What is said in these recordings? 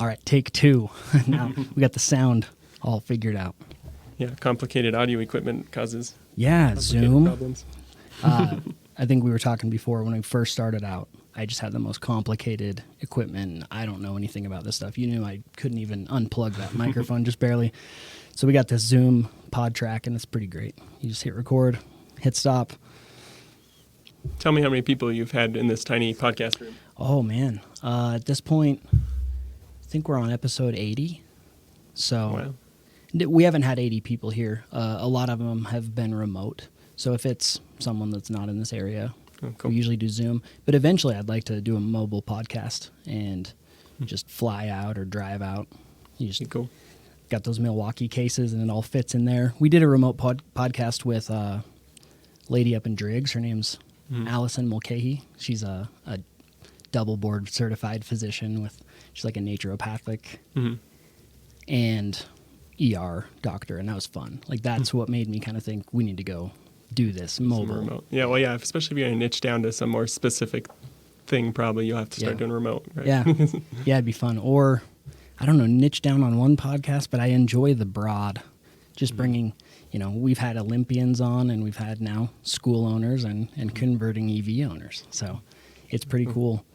All right, take two. Now we got the sound all figured out. Yeah, complicated audio equipment causes Zoom. problems. I think we were talking before when we first started out. I just had the most complicated equipment. I don't know anything about this stuff. You knew I couldn't even unplug that microphone, just barely. So we got this Zoom pod track, and it's pretty great. You just hit record, hit stop. Tell me how many people you've had in this tiny podcast room. Oh, man. At this point, I think we're on episode 80. So we haven't had 80 people here. A lot of them have been remote. So if it's someone that's not in this area, we usually do Zoom. But eventually I'd like to do a mobile podcast and just fly out or drive out. You just got those Milwaukee cases and it all fits in there. We did a remote podcast with a lady up in Driggs. Her name's Allison Mulcahy. She's a double board certified physician she's like a naturopathic and ER doctor, and that was fun. Like that's what made me kind of think we need to go do this mobile. Remote. Yeah, well, yeah, especially if you're going to niche down to some more specific thing, probably you'll have to start doing remote, right? Yeah, it'd be fun. Or, I don't know, niche down on one podcast, but I enjoy the broad. Just bringing, we've had Olympians on, and we've had now school owners and converting EV owners. So it's pretty cool.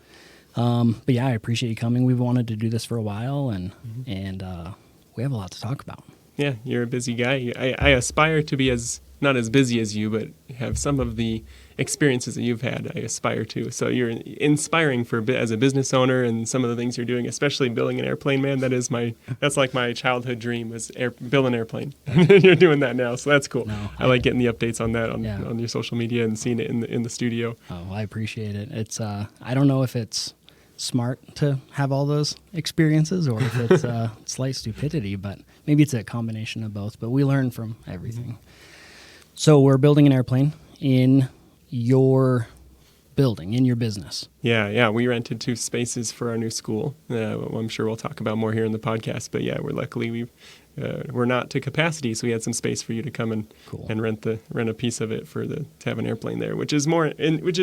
But yeah, I appreciate you coming. We've wanted to do this for a while, and we have a lot to talk about. Yeah, you're a busy guy. I aspire to be not as busy as you, but have some of the experiences that you've had. I aspire to. So you're inspiring as a business owner, and some of the things you're doing, especially building an airplane, man. That's like my childhood dream was build an airplane. You're doing that now, so that's cool. I like getting the updates on that on your social media and seeing it in the studio. Oh, I appreciate it. It's I don't know if it's smart to have all those experiences or if it's slight stupidity, but maybe it's a combination of both. But we learn from everything. So we're building an airplane in your building, in your business. Yeah. We rented 2 spaces for our new school. I'm sure we'll talk about more here in the podcast. But yeah, we're not to capacity, so we had some space for you to come and rent a piece of it to have an airplane there, which is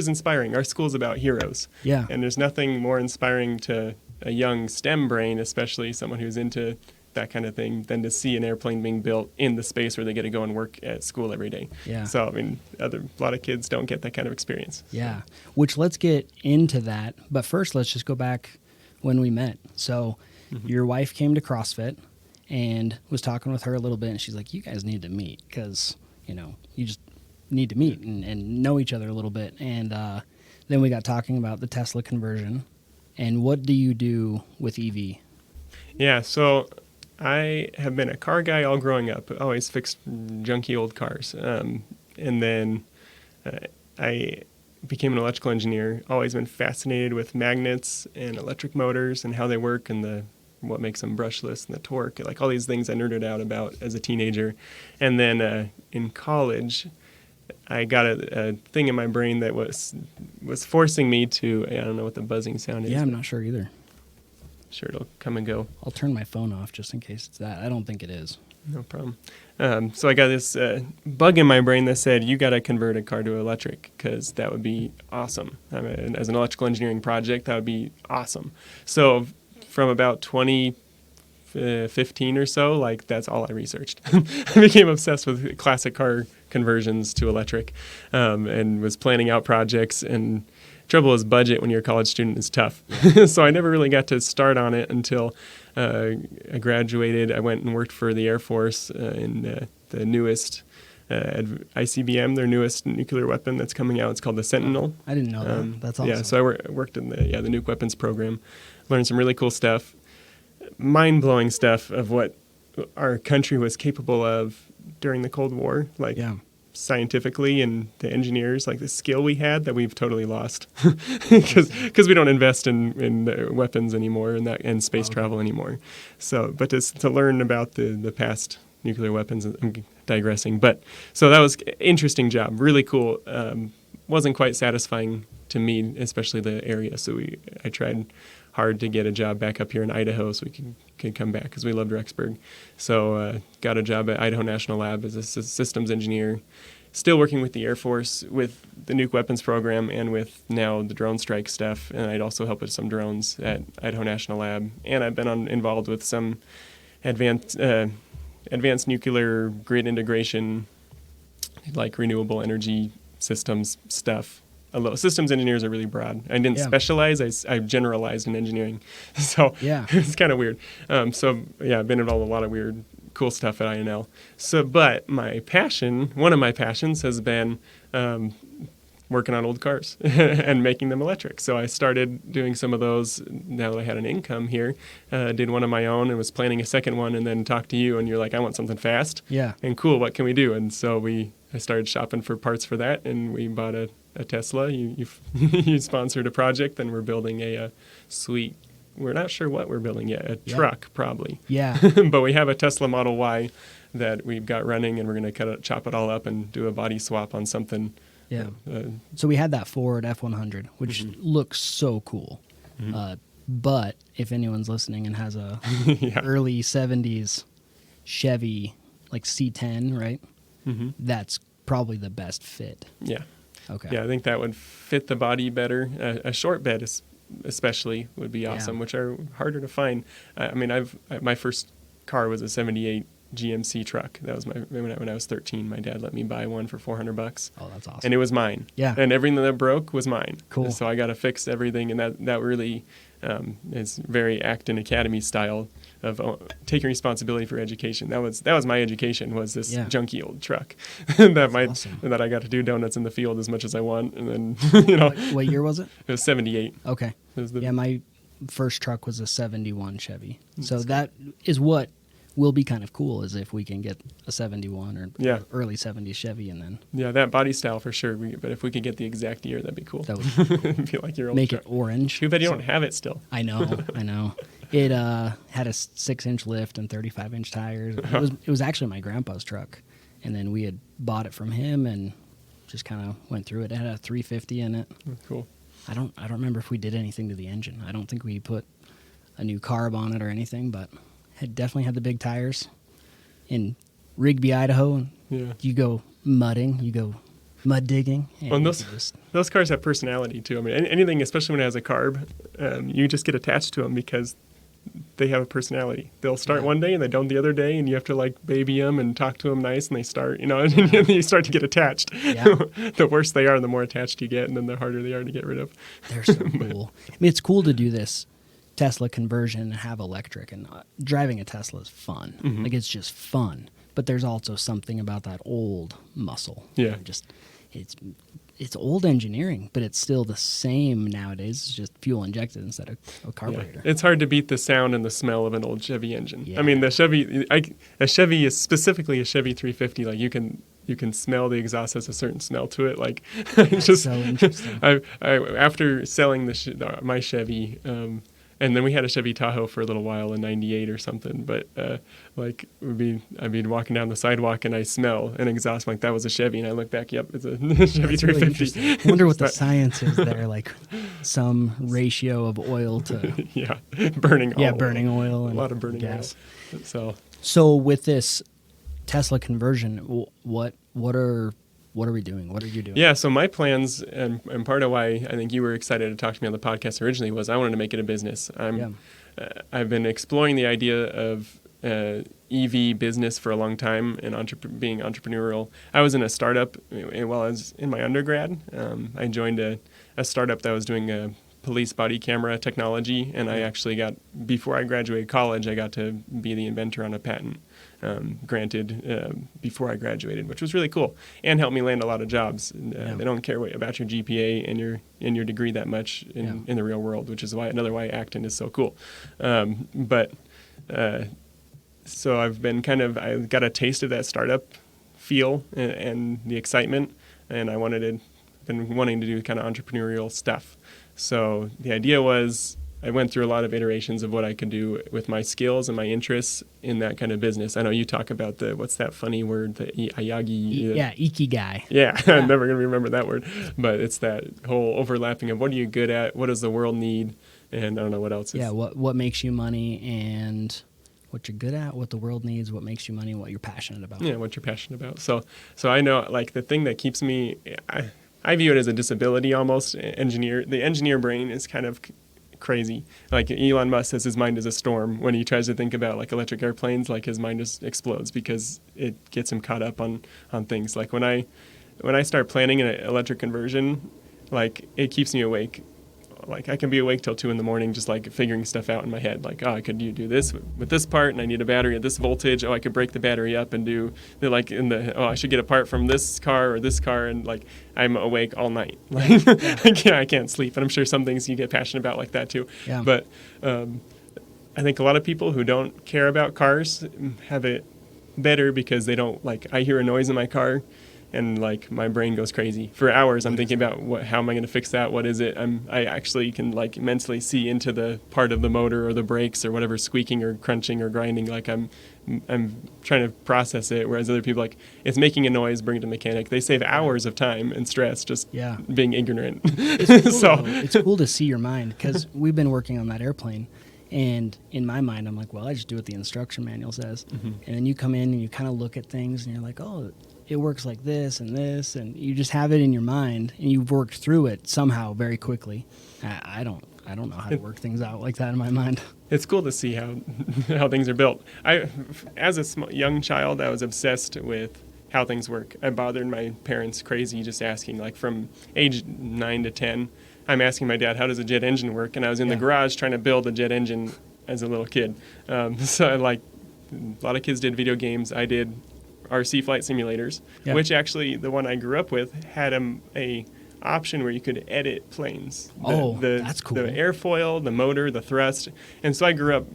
inspiring. Our school's about heroes. Yeah. And there's nothing more inspiring to a young STEM brain, especially someone who's into that kind of thing, than to see an airplane being built in the space where they get to go and work at school every day. Yeah. So, I mean, a lot of kids don't get that kind of experience. Yeah. Which, let's get into that. But first, let's just go back when we met. So your wife came to CrossFit and was talking with her a little bit, and she's like, you guys need to meet because, you just need to meet and know each other a little bit. And then we got talking about the Tesla conversion. And what do you do with EV? Yeah, so I have been a car guy all growing up, always fixed junky old cars. And then I became an electrical engineer, always been fascinated with magnets and electric motors and how they work and what makes them brushless and the torque, like all these things I nerded out about as a teenager. And then in college, I got a thing in my brain that was forcing me to, I don't know what the buzzing sound is. Yeah, I'm not sure either. Sure, it'll come and go. I'll turn my phone off just in case it's that. I don't think it is. No problem. So I got this bug in my brain that said, you got to convert a car to electric because that would be awesome. As an electrical engineering project, that would be awesome. So from about 2015 or so, like that's all I researched. I became obsessed with classic car conversions to electric and was planning out projects. And trouble is budget when you're a college student is tough. So I never really got to start on it until I graduated. I went and worked for the Air Force in the newest ICBM, their newest nuclear weapon that's coming out. It's called the Sentinel. I didn't know that. That's awesome. Yeah, so I worked in the nuke weapons program. Learned some really cool stuff, mind-blowing stuff of what our country was capable of during the Cold War. Scientifically, and the engineers, like the skill we had that we've totally lost because we don't invest in weapons anymore and space travel anymore. So, but to learn about the past nuclear weapons, I'm digressing. But so that was an interesting job, really cool. Wasn't quite satisfying to me, especially the area. So I tried hard to get a job back up here in Idaho so we could come back because we loved Rexburg. So got a job at Idaho National Lab as a systems engineer still working with the Air Force with the nuke weapons program and with now the drone strike stuff. And I'd also help with some drones at Idaho National Lab. And I've been involved with some advanced nuclear grid integration, like renewable energy systems stuff. Although systems engineers are really broad. I didn't specialize. I generalized in engineering. So it's kind of weird. I've been involved with a lot of weird, cool stuff at INL. But one of my passions has been working on old cars and making them electric. So I started doing some of those now that I had an income here. Did one of my own and was planning a second one, and then talked to you, and you're like, I want something fast. Yeah. And cool, what can we do? And so I started shopping for parts for that, and we bought a Tesla. You sponsored a project, and we're building a sweet. We're not sure what we're building yet. A truck, probably. Yeah. But we have a Tesla Model Y that we've got running, and we're going to chop it all up and do a body swap on something. Yeah. So we had that Ford F-100, which looks so cool. But if anyone's listening and has a early 70s Chevy, like C10, right? That's probably the best fit. Yeah. Okay. Yeah, I think that would fit the body better. A short bed especially would be awesome, which are harder to find. My first car was a 78 GMC truck. That was when I was 13. My dad let me buy one for $400. Oh, that's awesome. And it was mine. Yeah. And everything that broke was mine. Cool. So I got to fix everything, and that really is very Acton Academy style of taking responsibility for education. That was my education, was this junky old truck that I got to do donuts in the field as much as I want. And then What year was it? It was 78. Okay. My first truck was a 71 Chevy. So that is what will be kind of cool, is if we can get a 71 or early 70s Chevy, and then that body style for sure. But if we could get the exact year, that'd be cool. That would be like your old make truck. it orange. Too bad you don't have it still. I know. It had a 6-inch lift and 35-inch tires. It was actually my grandpa's truck, and then we had bought it from him and just kind of went through it. It had a 350 in it. Cool. I don't remember if we did anything to the engine. I don't think we put a new carb on it or anything, but it definitely had the big tires. In Rigby, Idaho, you go mudding, you go mud digging. And those cars have personality too. I mean, anything, especially when it has a carb, you just get attached to them because they have a personality. They'll start one day and they don't the other day, and you have to like baby them and talk to them nice, and they start, and you start to get attached. Yeah. The worse they are, the more attached you get, and then the harder they are to get rid of. They're so cool. I mean, it's cool to do this Tesla conversion and have electric, and driving a Tesla is fun. Like, it's just fun. But there's also something about that old muscle. Yeah. It's old engineering, but it's still the same nowadays. It's just fuel injected instead of a carburetor. Yeah. It's hard to beat the sound and the smell of an old Chevy engine. Yeah. I mean, a Chevy is specifically a Chevy 350. Like, you can smell the exhaust has a certain smell to it. Like, That's so interesting. After selling my Chevy, and then we had a Chevy Tahoe for a little while in '98 or something. But I'd be walking down the sidewalk and I smell an exhaust. I'm like, that was a Chevy, and I look back, yep, it's a Chevy 350. Really, I wonder what the science is there, like some ratio of oil to burning oil. burning oil and a lot of burning gas. Oil. So with this Tesla conversion, what are we doing? What are you doing? Yeah, so my plans, and part of why I think you were excited to talk to me on the podcast originally, was I wanted to make it a business. I've been exploring the idea of EV business for a long time and being entrepreneurial. I was in a startup while I was in my undergrad. I joined a startup that was doing police body camera technology, and I actually before I graduated college, I got to be the inventor on a patent granted before I graduated, which was really cool and helped me land a lot of jobs. They don't care about your GPA and your degree that much in the real world, which is why Acton is so cool. So I've been I got a taste of that startup feel and the excitement, and been wanting to do kind of entrepreneurial stuff. So the idea was, I went through a lot of iterations of what I could do with my skills and my interests in that kind of business. I know you talk about what's that funny word, the Iyagi? Ikigai. Yeah, I'm never going to remember that word. But it's that whole overlapping of what are you good at, what does the world need, and I don't know what else is. Yeah, what makes you money, and what you're good at, what the world needs, what makes you money, and what you're passionate about. Yeah, what you're passionate about. So I know, like, the thing that keeps me, I view it as a disability almost. The engineer brain is kind of crazy. Like Elon Musk says his mind is a storm. When he tries to think about like electric airplanes, like his mind just explodes because it gets him caught up on things. Like when I start planning an electric conversion, like it keeps me awake. Like I can be awake till 2 a.m. just like figuring stuff out in my head. Like, oh, could you do this with this part? And I need a battery at this voltage. Oh, I could break the battery up and do I should get a part from this car or this car. And like I'm awake all night. Like I can't sleep. And I'm sure some things you get passionate about like that too. Yeah. But I think a lot of people who don't care about cars have it better because they don't, like, I hear a noise in my car and like my brain goes crazy for hours. I'm thinking about how am I going to fix that? What is it? I actually can like mentally see into the part of the motor or the brakes or whatever squeaking or crunching or grinding. Like I'm trying to process it. Whereas other people, like, it's making a noise, bring it to mechanic. They save hours of time and stress just being ignorant. It's cool, it's cool to see your mind, because we've been working on that airplane. And in my mind, I'm like, well, I just do what the instruction manual says. Mm-hmm. And then you come in and you kind of look at things and you're like, oh, it works like this and this. And you just have it in your mind and you've worked through it somehow very quickly. I don't know how to work things out like that in my mind. It's cool to see how things are built. As a young child, I was obsessed with how things work. I bothered my parents crazy just asking, like from age 9 to 10. I'm asking my dad, how does a jet engine work? And I was in the garage trying to build a jet engine as a little kid. So a lot of kids did video games. I did RC flight simulators, which actually the one I grew up with had a option where you could edit planes. That's cool. The airfoil, the motor, the thrust. And so I grew up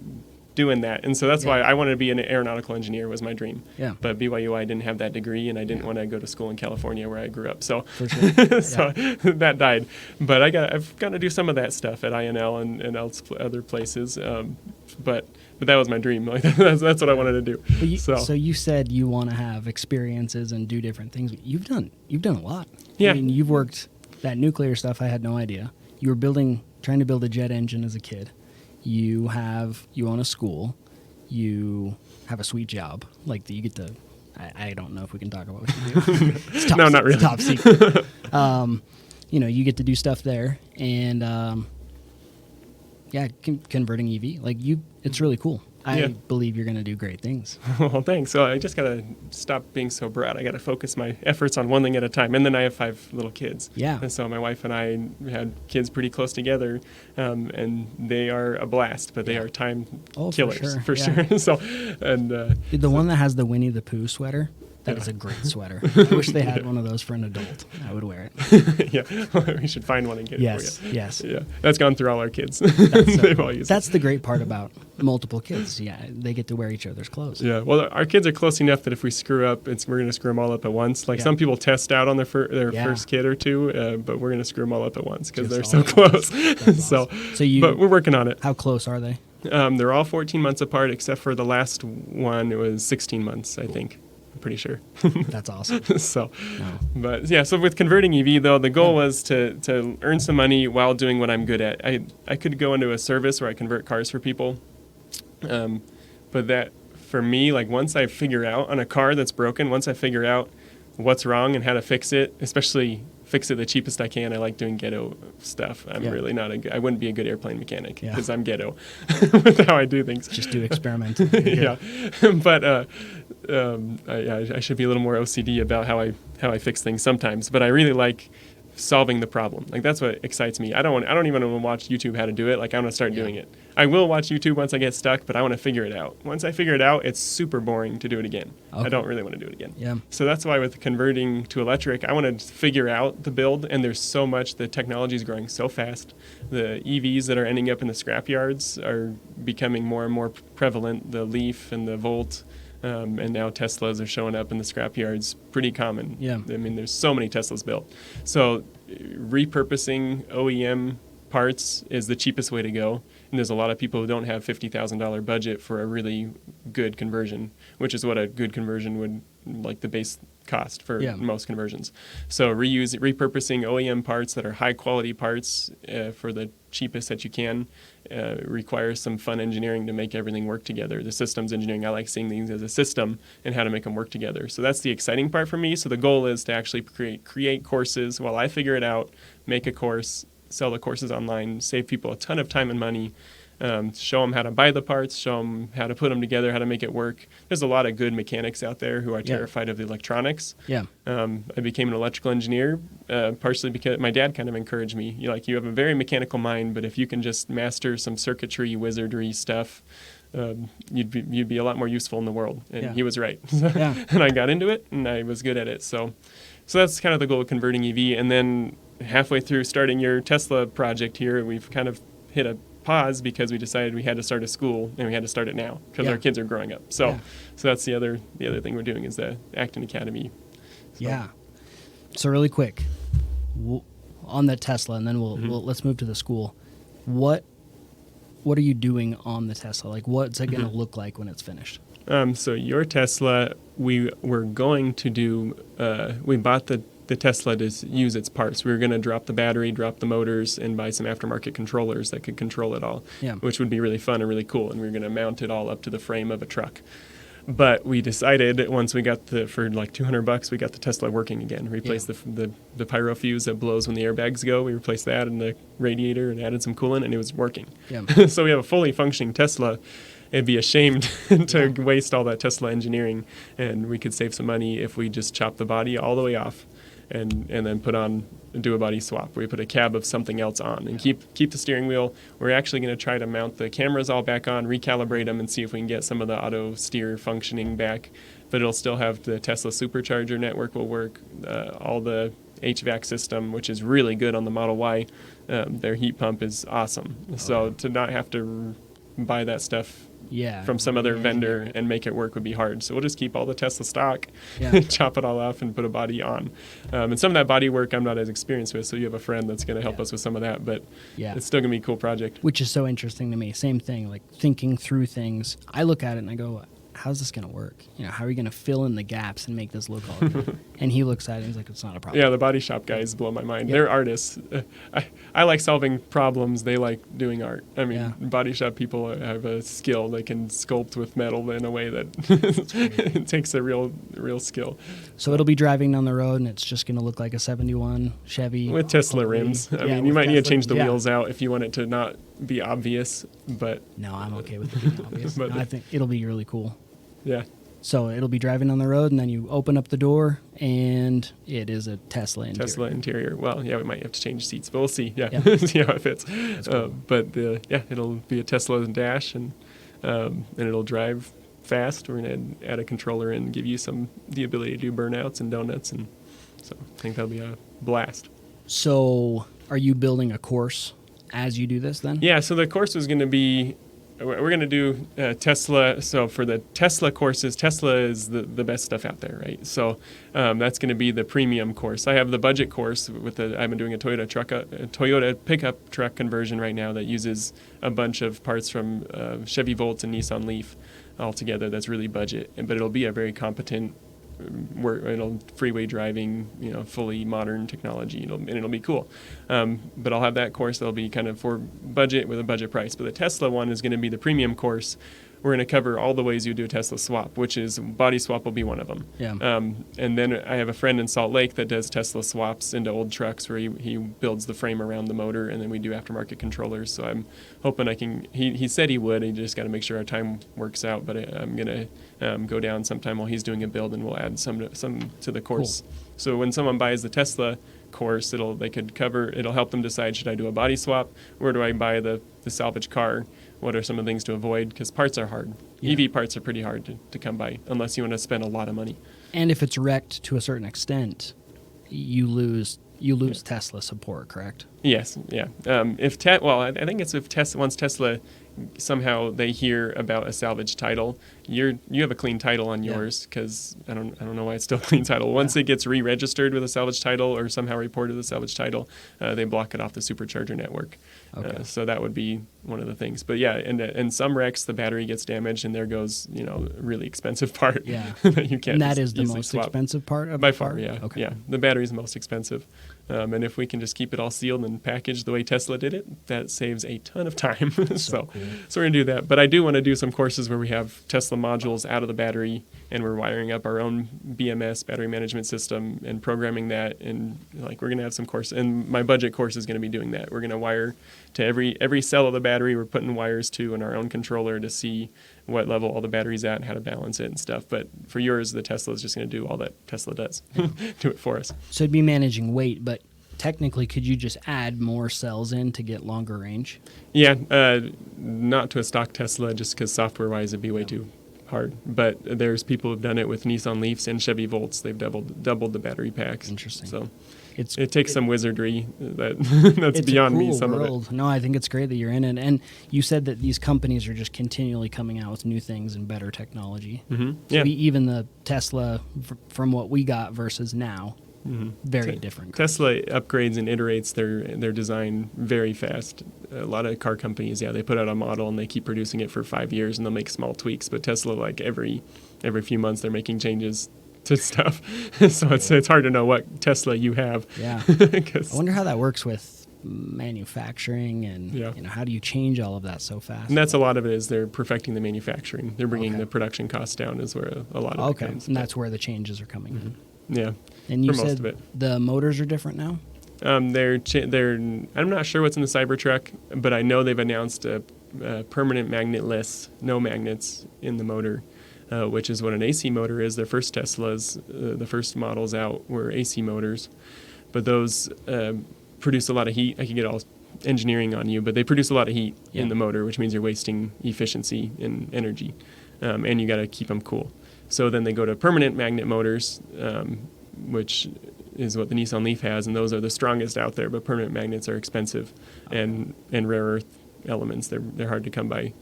doing that. And so that's why I wanted to be an aeronautical engineer was my dream. Yeah. But BYU, I didn't have that degree, and I didn't want to go to school in California where I grew up. So, for sure. That died. But I've got to do some of that stuff at INL and other places. But that was my dream. Like that's what I wanted to do. So you said you want to have experiences and do different things. You've done a lot. Yeah. I mean, you've worked that nuclear stuff. I had no idea. You were trying to build a jet engine as a kid. You own a school. You have a sweet job. Like you get to. I don't know if we can talk about what you do. No, not really. It's top secret. You get to do stuff there, and converting EV. Like it's really cool. I believe you're going to do great things. Well, thanks. So I just got to stop being so broad. I got to focus my efforts on one thing at a time. And then I have 5 little kids. Yeah. And so my wife and I had kids pretty close together, and they are a blast, but they are time killers for sure. So, and the one that has the Winnie the Pooh sweater. That is a great sweater. I wish they had one of those for an adult. I would wear it. Yeah, we should find one and get it for you. Yes. Yeah, that's gone through all our kids. They've all used That's the great part about multiple kids. Yeah, they get to wear each other's clothes. Yeah, well, our kids are close enough that if we screw up, we're going to screw them all up at once. Like some people test out on their first kid or two, but we're going to screw them all up at once because they're so close. Awesome. But we're working on it. How close are they? They're all 14 months apart, except for the last one. It was 16 months, I think. Pretty sure. That's awesome. So with converting EV though, the goal was to earn some money while doing what I'm good at. I could go into a service where I convert cars for people, but that for me, like once I figure out on a car that's broken, once I figure out what's wrong and how to fix it, especially fix it the cheapest I can. I like doing ghetto stuff. I'm really not I wouldn't be a good airplane mechanic because I'm ghetto with how I do things. Just do experiment. But I should be a little more OCD about how I fix things sometimes. But I really like solving the problem. Like that's what excites me. I don't even want to watch YouTube how to do it. Like I want to start doing it. I will watch YouTube once I get stuck, but I want to figure it out. Once I figure it out, it's super boring to do it again. Okay. I don't really want to do it again. Yeah. So that's why with converting to electric, I want to figure out the build, and there's so much. The technology is growing so fast. The EVs that are ending up in the scrap yards are becoming more and more prevalent. The Leaf and the Volt. And now Teslas are showing up in the scrap yards, pretty common. Yeah. I mean, there's so many Teslas built. So repurposing OEM parts is the cheapest way to go. And there's a lot of people who don't have $50,000 budget for a really good conversion, which is what a good conversion would, like the base cost for Yeah. most conversions. So repurposing OEM parts that are high quality parts for the cheapest that you can requires some fun engineering to make everything work together. The systems engineering, I like seeing things as a system and how to make them work together. So that's the exciting part for me. So the goal is to actually create courses while I figure it out, make a course, sell the courses online, save people a ton of time and money, show them how to buy the parts, show them how to put them together, how to make it work. There's a lot of good mechanics out there who are terrified of the electronics. Yeah. I became an electrical engineer partially because my dad kind of encouraged me. You have a very mechanical mind, but if you can just master some circuitry, wizardry stuff, you'd be a lot more useful in the world. And he was right. And I got into it, and I was good at it. So that's kind of the goal of converting EV. And then halfway through starting your Tesla project here, we've kind of hit a pause because we decided we had to start a school, and we had to start it now because our kids are growing up. So that's the other thing we're doing is the Acton Academy. So really quick, on the Tesla, and then let's move to the school. What are you doing on the Tesla? Like, what's it going to look like when it's finished? So your Tesla, we were going to do. We bought the Tesla to use its parts. We were going to drop the battery, drop the motors, and buy some aftermarket controllers that could control it all, which would be really fun and really cool. And we were going to mount it all up to the frame of a truck. But we decided once we got for like $200, we got the Tesla working again. Replaced the pyro fuse that blows when the airbags go. We replaced that in the radiator and added some coolant, and it was working. So we have a fully functioning Tesla. It'd be a shame to waste all that Tesla engineering, and we could save some money if we just chop the body all the way off and then do a body swap where we put a cab of something else on and keep the steering wheel. We're actually going to try to mount the cameras all back on, recalibrate them, and see if we can get some of the auto steer functioning back. But it'll still have the Tesla supercharger network will work, all the HVAC system, which is really good on the Model Y. Their heat pump is awesome. So to not have to buy that stuff from some other vendor and make it work would be hard. So we'll just keep all the Tesla stock, chop it all off, and put a body on. And some of that body work I'm not as experienced with, so you have a friend that's going to help us with some of that. But it's still going to be a cool project. Which is so interesting to me. Same thing, like thinking through things. I look at it and I go, how's this going to work? How are you going to fill in the gaps and make this look all good? And he looks at it and he's like, it's not a problem. Yeah, the body shop guys blow my mind. They're artists. I like solving problems. They like doing art. I mean, body shop people have a skill. They can sculpt with metal in a way that it takes a real skill. So it'll be driving down the road and it's just going to look like a 71 Chevy. With Tesla rims. I mean, you might need to change the wheels out if you want it to not be obvious, but... No, I'm okay with it being obvious. No, I think it'll be really cool. Yeah. So it'll be driving on the road, and then you open up the door, and it is a Tesla interior. Tesla interior. Well, we might have to change seats, but we'll see. See how it fits. Cool. But it'll be a Tesla dash, and it'll drive fast. We're going to add a controller and give you the ability to do burnouts and donuts, and so I think that'll be a blast. So are you building a course as you do this then? Yeah. So the course is going to be. We're going to do Tesla. So for the Tesla courses, Tesla is the best stuff out there, right? So that's going to be the premium course. I have the budget course I've been doing a Toyota pickup truck conversion right now that uses a bunch of parts from Chevy Volt and Nissan Leaf all together. That's really budget, but it'll be a very competent freeway driving, fully modern technology, and it'll be cool. But I'll have that course that'll be kind of for budget with a budget price. But the Tesla one is going to be the premium course. We're going to cover all the ways you do a Tesla swap, which is body swap will be one of them. Yeah. And then I have a friend in Salt Lake that does Tesla swaps into old trucks where he builds the frame around the motor, and then we do aftermarket controllers. So I'm hoping I can. He said he would. He just got to make sure our time works out. But I'm going to go down sometime while he's doing a build, and we'll add some to the course. Cool. So when someone buys the Tesla course, it'll help them decide, should I do a body swap, or do I buy the salvage car? What are some of the things to avoid? Because parts are hard. Yeah. EV parts are pretty hard to come by unless you want to spend a lot of money. And if it's wrecked to a certain extent, you lose Tesla support, correct? Yes. Yeah. I think it's once Tesla somehow they hear about a salvage title, you have a clean title on yours, because I don't know why it's still a clean title. Once it gets re-registered with a salvage title or somehow reported as a salvage title, they block it off the supercharger network. Okay. So that would be one of the things. But yeah, and some wrecks the battery gets damaged, and there goes a really expensive part. Yeah. that you can't. And that is the easily most swap. expensive part of By the far, part? yeah. Okay. Yeah, the battery's the most expensive. And if we can just keep it all sealed and packaged the way Tesla did it, that saves a ton of time. so cool. so we're going to do that. But I do want to do some courses where we have Tesla modules out of the battery, and we're wiring up our own BMS, battery management system, and programming that. And like we're going to have some course, and my budget course is going to be doing that. We're going to wire to every cell of the battery. We're putting wires to in our own controller to see what level all the battery's at and how to balance it and stuff. But for yours, the Tesla is just going to do all that Tesla does, do it for us. So it'd be managing weight, but technically, could you just add more cells in to get longer range? Yeah, not to a stock Tesla, just because software-wise it'd be way too hard. But there's people who've done it with Nissan Leafs and Chevy Volts. They've doubled the battery packs. Interesting. So It takes some wizardry that's it's beyond a cool me. Some world. of it. No, I think it's great that you're in it. And you said that these companies are just continually coming out with new things and better technology. Mm-hmm. So Yeah. even the Tesla, from what we got versus now, very different. Tesla upgrades and iterates their design very fast. A lot of car companies, they put out a model and they keep producing it for 5 years and they'll make small tweaks. But Tesla, like every few months, they're making changes to stuff. So it's hard to know what Tesla you have. Yeah. 'Cause- I wonder how that works with manufacturing and how do you change all of that so fast? and that's a lot of it is they're perfecting the manufacturing. They're bringing Okay. the production costs down is where a lot of it comes. And that's where the changes are coming in. Yeah. And you For most said of it. the motors are different now? They're I'm not sure what's in the Cybertruck, but I know they've announced a permanent magnetless, no magnets in the motor, which is what an AC motor is. Their first Teslas, the first models out were AC motors, but those produce a lot of heat. I could get all engineering on you, but they produce a lot of heat in the motor, which means you're wasting efficiency and energy, and you got to keep them cool. So then they go to permanent magnet motors, which is what the Nissan Leaf has, and those are the strongest out there. But permanent magnets are expensive, and rare earth elements they're hard to come by.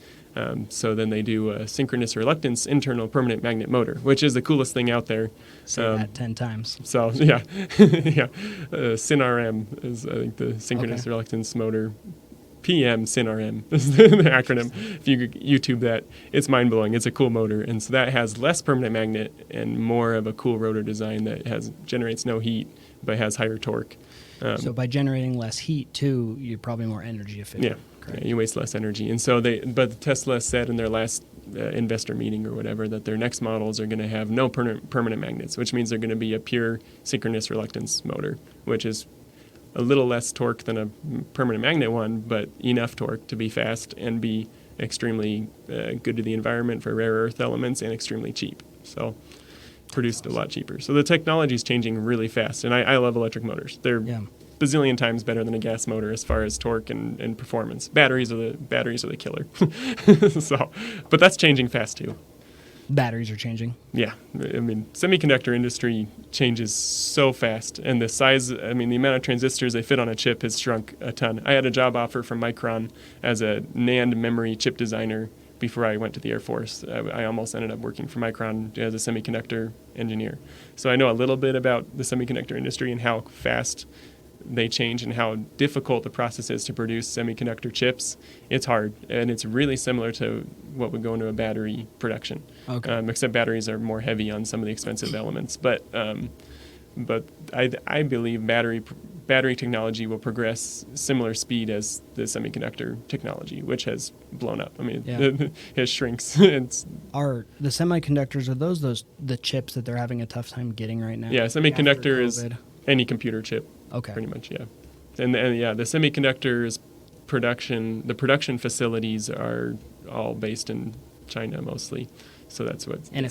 So then they do a synchronous reluctance internal permanent magnet motor, which is the coolest thing out there. Say that 10 times. So yeah, yeah, SynRM is I think the synchronous reluctance motor. PM SynRM is the acronym. If you YouTube that, it's mind-blowing. It's a cool motor, and so that has less permanent magnet and more of a cool rotor design that generates no heat but has higher torque. So by generating less heat too, you're probably more energy efficient. Yeah, you waste less energy. And so but Tesla said in their last investor meeting or whatever that their next models are going to have no permanent magnets, which means they're going to be a pure synchronous reluctance motor, which is a little less torque than a permanent magnet one, but enough torque to be fast and be extremely good to the environment for rare earth elements and extremely cheap. So produced a lot cheaper. So the technology is changing really fast, and I love electric motors. They're bazillion times better than a gas motor as far as torque and performance. Batteries are the killer. So, but that's changing fast too. Batteries are changing. Yeah, I mean, semiconductor industry changes so fast, and the size, the amount of transistors they fit on a chip has shrunk a ton. I had a job offer from Micron as a NAND memory chip designer before I went to the Air Force. I almost ended up working for Micron as a semiconductor engineer. So I know a little bit about the semiconductor industry and how fast they change and how difficult the process is to produce semiconductor chips. It's hard, and it's really similar to what would go into a battery production. Okay. Except batteries are more heavy on some of the expensive elements. But I believe battery technology will progress similar speed as the semiconductor technology, which has blown up. It shrinks. Are the semiconductors, are those the chips that they're having a tough time getting right now? Yeah, semiconductor is COVID? any computer chip. Okay. Pretty much, yeah. And the semiconductors the production facilities are all based in China mostly. So that's what. And a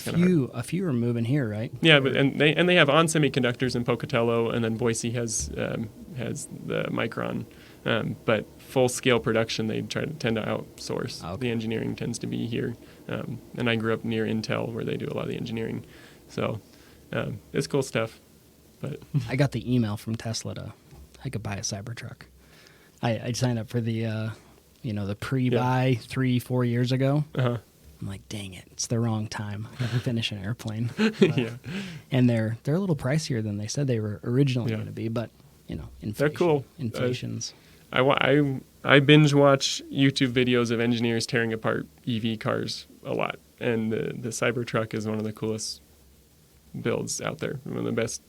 few are moving here, right? Yeah, but they have ON Semiconductors in Pocatello, and then Boise has the Micron. But full scale production, they tend to outsource. Okay. The engineering tends to be here, and I grew up near Intel, where they do a lot of the engineering. So it's cool stuff. But I got the email from Tesla I could buy a Cybertruck. I signed up for the the pre-buy 3-4 years ago. Uh-huh. I'm like, dang it, it's the wrong time. I gotta finish an airplane. Yeah. And they're a little pricier than they said they were originally going to be, but inflation. They're cool. Inflation's. I binge watch YouTube videos of engineers tearing apart EV cars a lot, and the Cybertruck is one of the coolest builds out there. One of the best.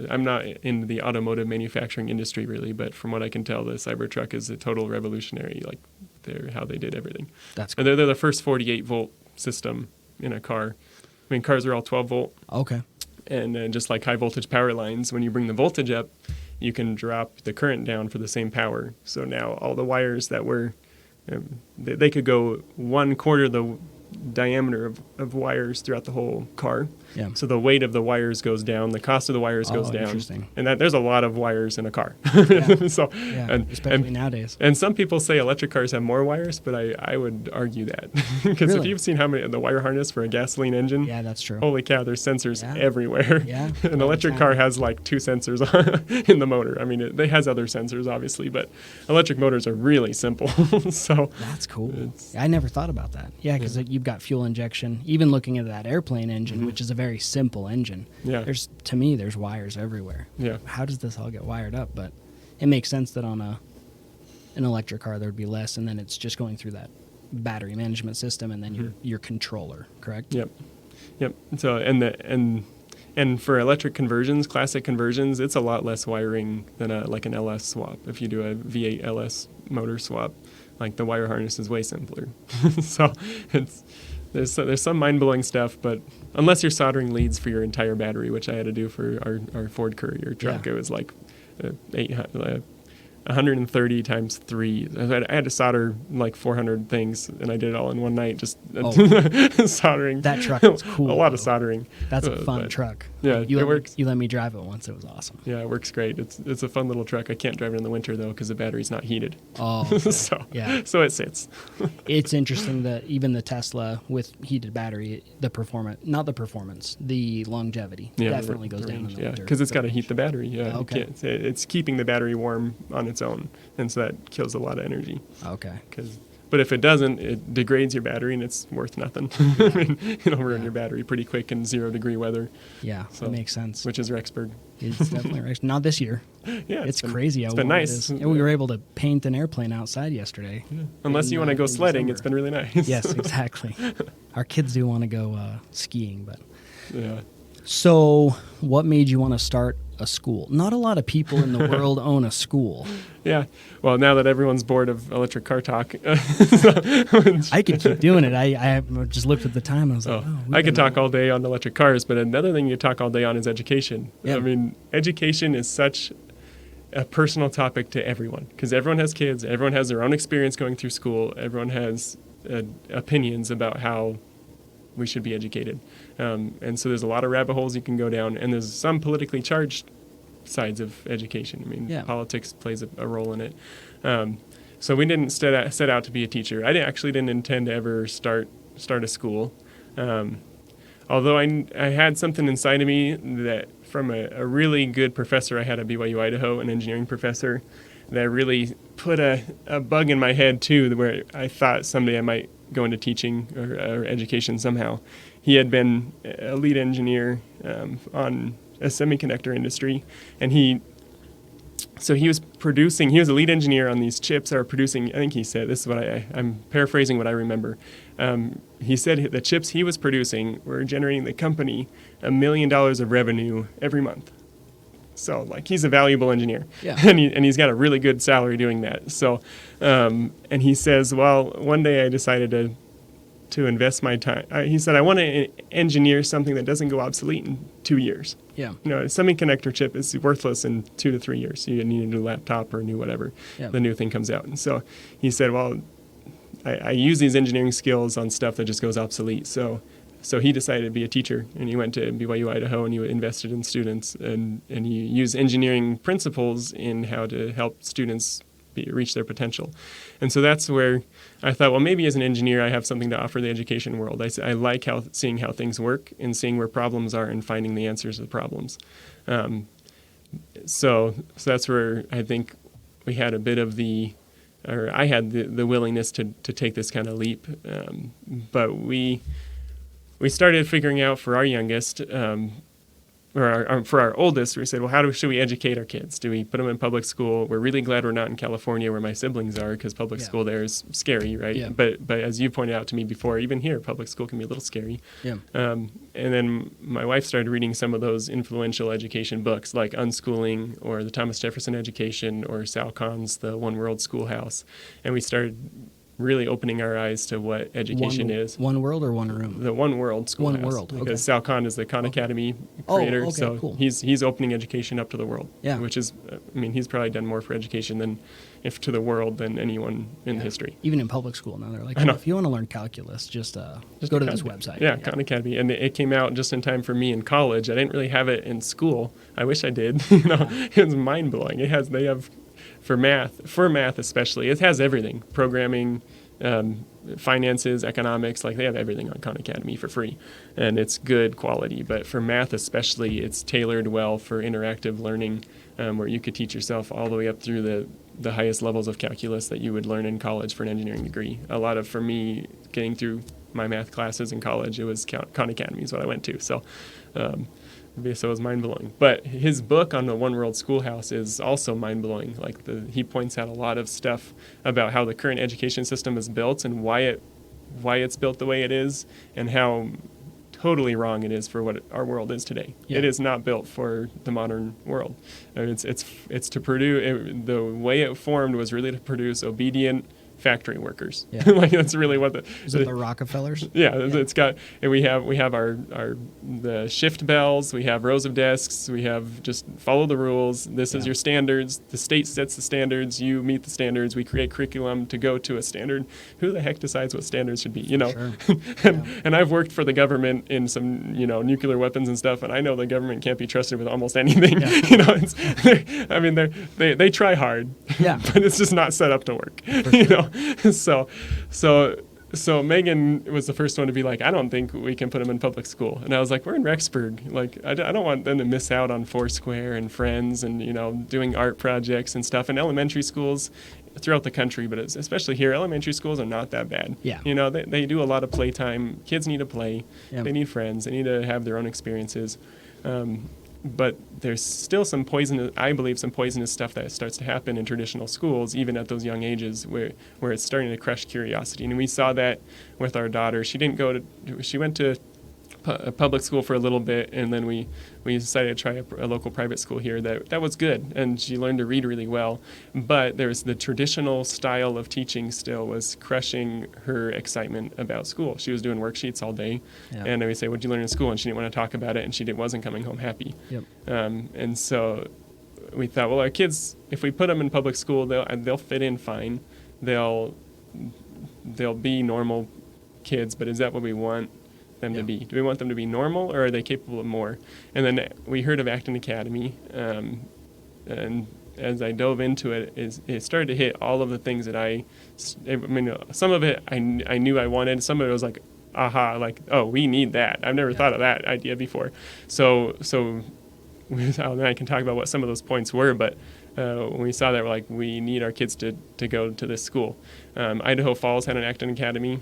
I'm not in the automotive manufacturing industry really, but from what I can tell, the Cybertruck is a total revolutionary. Like how they did everything. That's cool. And they're the first 48 volt system in a car. I mean, cars are all 12 volt. Okay. And just like high voltage power lines, when you bring the voltage up, you can drop the current down for the same power. So now all the wires that were, they could go 1/4 the diameter of wires throughout the whole car. Yeah. So the weight of the wires goes down, the cost of the wires goes down. Interesting. And there's a lot of wires in a car. Yeah. So, yeah, especially nowadays. And some people say electric cars have more wires, but I would argue that. Because Really? if you've seen the wire harness for a gasoline engine, Yeah, that's true. holy cow, there's sensors everywhere. Yeah. An electric car has like 2 sensors in the motor. I mean, it has other sensors, obviously, but electric motors are really simple. So That's cool. I never thought about that. Yeah, because you've got fuel injection. Even looking at that airplane engine, which is a very simple engine, to me, there's wires everywhere. Yeah. How does this all get wired up? But it makes sense that on an electric car there would be less, and then it's just going through that battery management system, and then your controller, correct? Yep. So and for electric conversions, classic conversions, it's a lot less wiring than like an LS swap. If you do a V8 LS motor swap, like the wire harness is way simpler. So there's some mind-blowing stuff, but unless you're soldering leads for your entire battery, which I had to do for our Ford Courier truck, it was like 130 times 3. I had to solder like 400 things, and I did it all in one night, just soldering. That truck was cool. A lot of soldering. That's a fun truck. Yeah, it works. You let me drive it once. It was awesome. Yeah, it works great. It's a fun little truck. I can't drive it in the winter, though, because the battery's not heated. Oh, okay. So it sits. It's interesting that even the Tesla with heated battery, the longevity definitely goes down in the winter. Because it's got to heat the battery. Yeah, okay. It's keeping the battery warm on its own, and so that kills a lot of energy. Okay. But if it doesn't, it degrades your battery, and it's worth nothing. I mean, it'll ruin your battery pretty quick in 0-degree weather. Yeah, that makes sense. Which is Rexburg. It's definitely Rexburg. Not this year. Yeah, it's crazy. It's been nice. We were able to paint an airplane outside yesterday. Yeah. Unless you want to go sledding, December. It's been really nice. Yes, exactly. Our kids do want to go skiing, but yeah. So, what made you want to start a school? Not a lot of people in the world own a school. Yeah. Well, now that everyone's bored of electric car talk, I could keep doing it. I just looked at the time and I was like, I could talk all day on electric cars, but another thing you talk all day on is education. Yeah. I mean, education is such a personal topic to everyone because everyone has kids, everyone has their own experience going through school, everyone has opinions about how we should be educated. And so there's a lot of rabbit holes you can go down, and there's some politically charged sides of education. I mean, politics plays a role in it. So we didn't set out to be a teacher. I actually didn't intend to ever start a school. Although I had something inside of me that from a really good professor I had at BYU Idaho, an engineering professor, that really put a bug in my head too, where I thought someday I might go into teaching or education somehow. He had been a lead engineer on a semiconductor industry, and he was a lead engineer on these chips that are producing, I think he said, this is what I'm paraphrasing what I remember. He said the chips he was producing were generating the company $1 million of revenue every month. So, like, he's a valuable engineer, and he's got a really good salary doing that. So, and he says, well, one day I decided to invest my time. He said, I want to engineer something that doesn't go obsolete in 2 years. Yeah. A semiconductor chip is worthless in 2 to 3 years. You need a new laptop or a new whatever. Yeah. The new thing comes out. And so he said, well, I use these engineering skills on stuff that just goes obsolete. So he decided to be a teacher, and he went to BYU Idaho, and he invested in students, and he used engineering principles in how to help students reach their potential. And so that's where I thought, well, maybe as an engineer, I have something to offer the education world. I like seeing how things work and seeing where problems are and finding the answers to the problems. So that's where I think we had a bit of the I had the willingness to take this kind of leap. But we started figuring out for our youngest, or for our oldest, we said, well, should we educate our kids? Do we put them in public school? We're really glad we're not in California where my siblings are, because public school there is scary, right? Yeah. But as you pointed out to me before, even here, public school can be a little scary. Yeah. And then my wife started reading some of those influential education books, like Unschooling or the Thomas Jefferson Education or Sal Khan's The One World Schoolhouse. And we started really opening our eyes to what education is. One world or one room? The One World Schoolhouse. One world, okay. Because Sal Khan is the Khan Academy creator, okay, so cool. he's opening education up to the world. Yeah. Which is, he's probably done more for education than anyone in history. Even in public school now, they're like, I know. if you want to learn calculus, just go to this website. Yeah, Khan Academy, and it came out just in time for me in college. I didn't really have it in school. I wish I did. It was mind blowing. They have for math especially. It has everything: programming, finances, economics. Like, they have everything on Khan Academy for free, and it's good quality. But for math especially, it's tailored well for interactive learning, where you could teach yourself all the way up through the highest levels of calculus that you would learn in college for an engineering degree. For me, getting through my math classes in college, it was Khan Academy is what I went to. So it was mind-blowing. But his book on the One World Schoolhouse is also mind-blowing. Like, he points out a lot of stuff about how the current education system is built and why it's built the way it is, and how totally wrong it is for what our world is today. Yeah. It is not built for the modern world. It's to produce. The way it formed was really to produce obedient factory workers. Yeah. Like, that's really what Is it the Rockefellers? Yeah, it's got, and we have the shift bells, we have rows of desks, we have just follow the rules. This is your standards. The state sets the standards. You meet the standards. We create curriculum to go to a standard. Who the heck decides what standards should be? Sure. And I've worked for the government in some nuclear weapons and stuff, and I know the government can't be trusted with almost anything. Yeah. They try hard. Yeah. But it's just not set up to work. So Megan was the first one to be like, I don't think we can put them in public school. And I was like, we're in Rexburg. Like, I don't want them to miss out on Foursquare and friends and, doing art projects and stuff. In elementary schools throughout the country, but especially here, elementary schools are not that bad. Yeah. They do a lot of playtime. Kids need to play. Yeah. They need friends. They need to have their own experiences. But there's still some poisonous stuff that starts to happen in traditional schools, even at those young ages, where it's starting to crush curiosity. And we saw that with our daughter. She went to a public school for a little bit, and then we decided to try a local private school here that was good, and she learned to read really well. But there's the traditional style of teaching still was crushing her excitement about school. She was doing worksheets all day, and then we say, what'd you learn in school? And she didn't want to talk about it, and she wasn't coming home happy. Yep. And so we thought, well, our kids, if we put them in public school, they'll fit in fine. They'll be normal kids, but is that what we want them to be? Do we want them to be normal, or are they capable of more? And then we heard of Acton Academy, and as I dove into it, it started to hit all of the things that some of it I knew I wanted. Some of it was like, aha, like, oh, we need that. I've never thought of that idea before. So I can talk about what some of those points were, but when we saw that, we're like, we need our kids to go to this school. Idaho Falls had an Acton Academy.